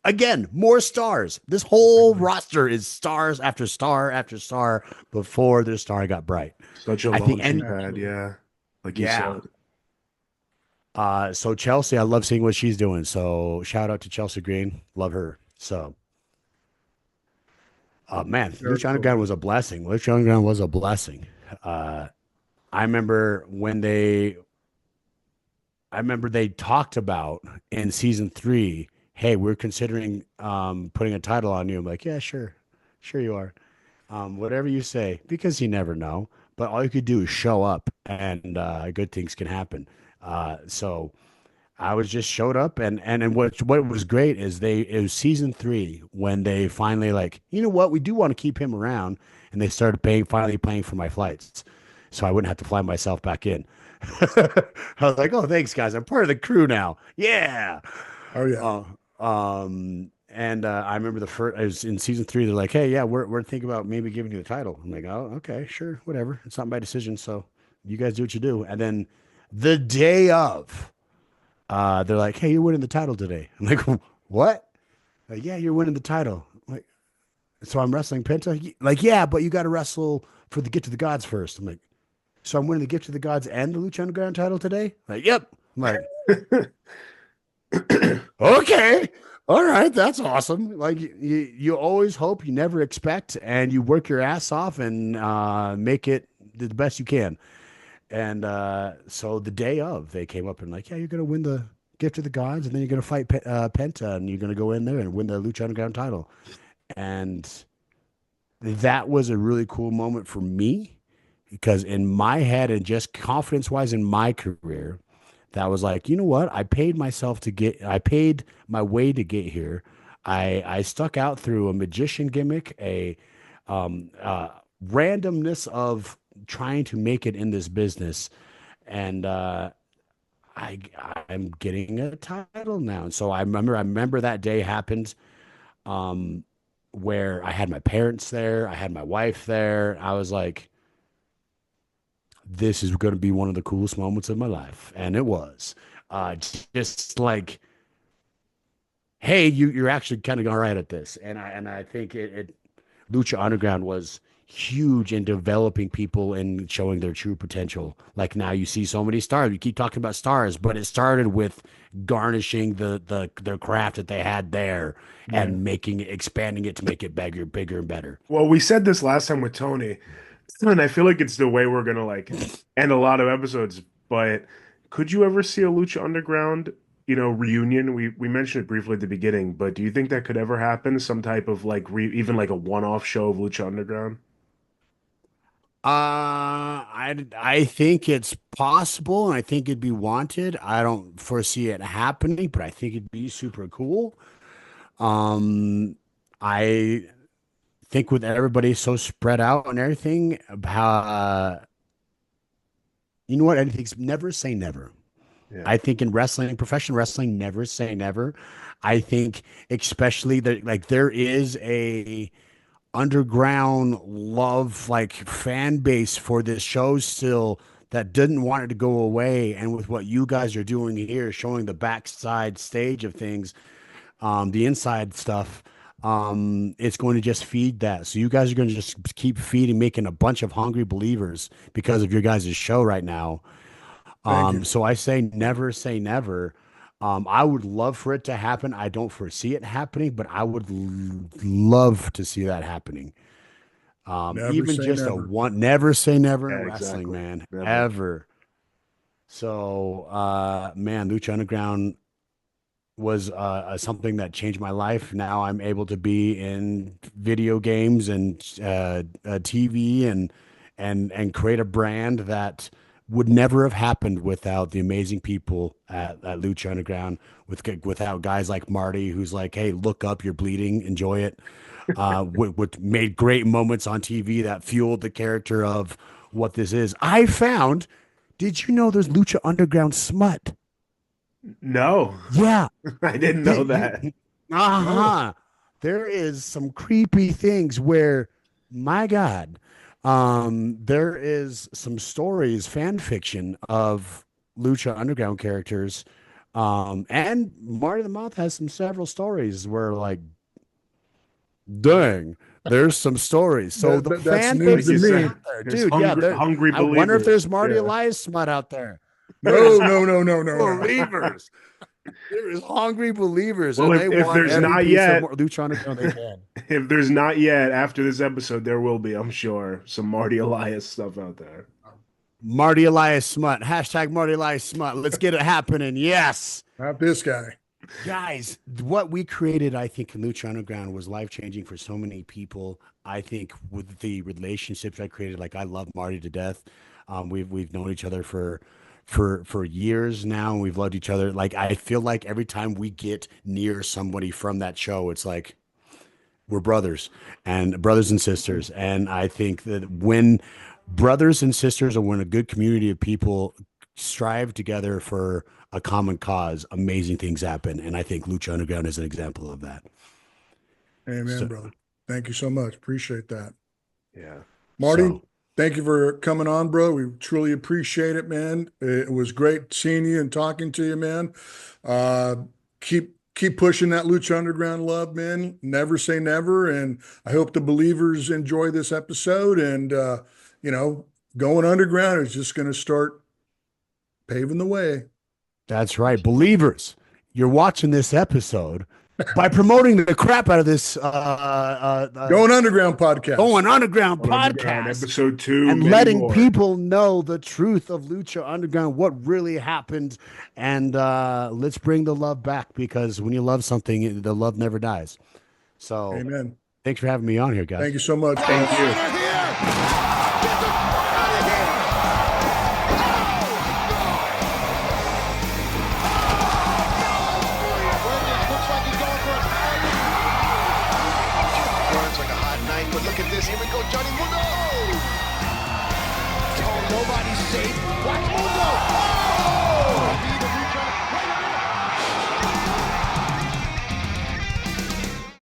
again, more stars. This whole roster is stars after star after star before their star got bright. Such a I think, launch and pad, yeah. Like you said. So Chelsea, I love seeing what she's doing. So shout out to Chelsea Green, love her. So, man, Very Lucha Underground was a blessing. Lucha Underground was a blessing. I remember they talked about in season 3, hey, we're considering putting a title on you. I'm like, yeah, sure you are. Whatever you say, because you never know. But all you could do is show up, and good things can happen. So I was just showed up, and what was great is it was season 3 when they finally like, you know what, we do want to keep him around, and they started finally paying for my flights, so I wouldn't have to fly myself back in. I was like, oh, thanks guys, I'm part of the crew now. Yeah. Oh yeah. And I remember it was in season 3. They're like, hey, yeah, we're thinking about maybe giving you the title. I'm like, oh, okay, sure, whatever. It's not my decision, so you guys do what you do. And then the day of, they're like, hey, you're winning the title today. I'm like, what? Like, yeah, you're winning the title. I'm like, so I'm wrestling Penta? Like, yeah, but you got to wrestle for the Gift of the Gods first. I'm like, so I'm winning the Gift of the Gods and the Lucha Underground title today? Like, yep. I'm like, okay. All right. That's awesome. Like, you always hope, you never expect, and you work your ass off and make it the best you can. And so the day of, they came up and like, yeah, you're going to win the Gift of the Gods, and then you're going to fight Penta, and you're going to go in there and win the Lucha Underground title. And that was a really cool moment for me, because in my head, and just confidence-wise in my career, that was like, you know what? I paid my way to get here. I stuck out through a magician gimmick, a randomness of trying to make it in this business, and I'm getting a title now. And so I remember that day happened, where I had my parents there, I had my wife there. I was like, this is going to be one of the coolest moments of my life, and it was. Just like, hey, you're actually kind of all right at this, and I think it Lucha Underground was huge in developing people and showing their true potential. Like, now you see so many stars. We keep talking about stars, but it started with garnishing the craft that they had there, and expanding it to make it bigger and better. Well, we said this last time with Tony, and I feel like it's the way we're gonna like end a lot of episodes. But could you ever see a Lucha Underground, reunion? We mentioned it briefly at the beginning, but do you think that could ever happen? Some type of like even like a one-off show of Lucha Underground? I think it's possible, and I think it'd be wanted. I don't foresee it happening, but I think it'd be super cool. I think with everybody so spread out and everything, how you know what? Anything's never say never. Yeah. I think in wrestling, professional wrestling, never say never. I think especially that, like, there is a underground love, like, fan base for this show still, that didn't want it to go away. And with what you guys are doing here, showing the backside stage of things, the inside stuff, it's going to just feed that. So you guys are going to just keep feeding, making a bunch of hungry believers because of your guys' show right now. Thank you. So I say never say never. I would love for it to happen. I don't foresee it happening, but I would love to see that happening. Never Even say just never. never say never in Yeah, wrestling, exactly. man, Never. ever. So, man, Lucha Underground was something that changed my life. Now I'm able to be in video games and TV and create a brand that would never have happened without the amazing people at Lucha Underground, without guys like Marty, who's like, "Hey, look up, you're bleeding, enjoy it." What made great moments on TV that fueled the character of what this is. I found. Did you know there's Lucha Underground smut? No, Yeah. I didn't know that. Uh-huh. There is some creepy things where, my God, there is some stories, fan fiction of Lucha Underground characters. And Marty the Moth has several stories where, like, dang, there's some stories. So the That's fan news base to is me. out there, There's dude. Yeah, hungry I wonder if believers. there's Marty Yeah. Elias smut out there. No, no, no, no, no, no. Believers. There is hungry believers, Well, and if they want there's every not piece yet- of Lucha Underground they can. If there's not yet, after this episode, there will be, I'm sure, some Marty Elias stuff out there. Marty Elias smut. Hashtag Marty Elias smut. Let's get it happening. Yes. Not this guy. Guys, what we created, I think, in Lucha Underground was life-changing for so many people. I think with the relationships I created, like, I love Marty to death. We've known each other for years now, and we've loved each other. Like, I feel like every time we get near somebody from that show, it's like we're brothers and sisters. And I think that when brothers and sisters, or when a good community of people strive together for a common cause, amazing things happen. And I think Lucha Underground is an example of that. Amen, brother. Thank you so much. Appreciate that. Yeah. Marty, So- thank you for coming on, bro. We truly appreciate it, man. It was great seeing you and talking to you, man. Keep pushing that Lucha Underground love, man. Never say never. And I hope the believers enjoy this episode. And, Going Underground is just going to start paving the way. That's right. Believers, you're watching this episode by promoting the crap out of this Going Underground podcast. Going Underground Underground, podcast. episode 2. And many letting more. people know the truth of Lucha Underground, what really happened. And let's bring the love back, because when you love something, the love never dies. So Amen. thanks for having me on here, guys. Thank you so much. Thank guys. you. Burns like a hot knife, but look at this. Here we go, Johnny Mundo. Oh, nobody's safe. Watch Mundo.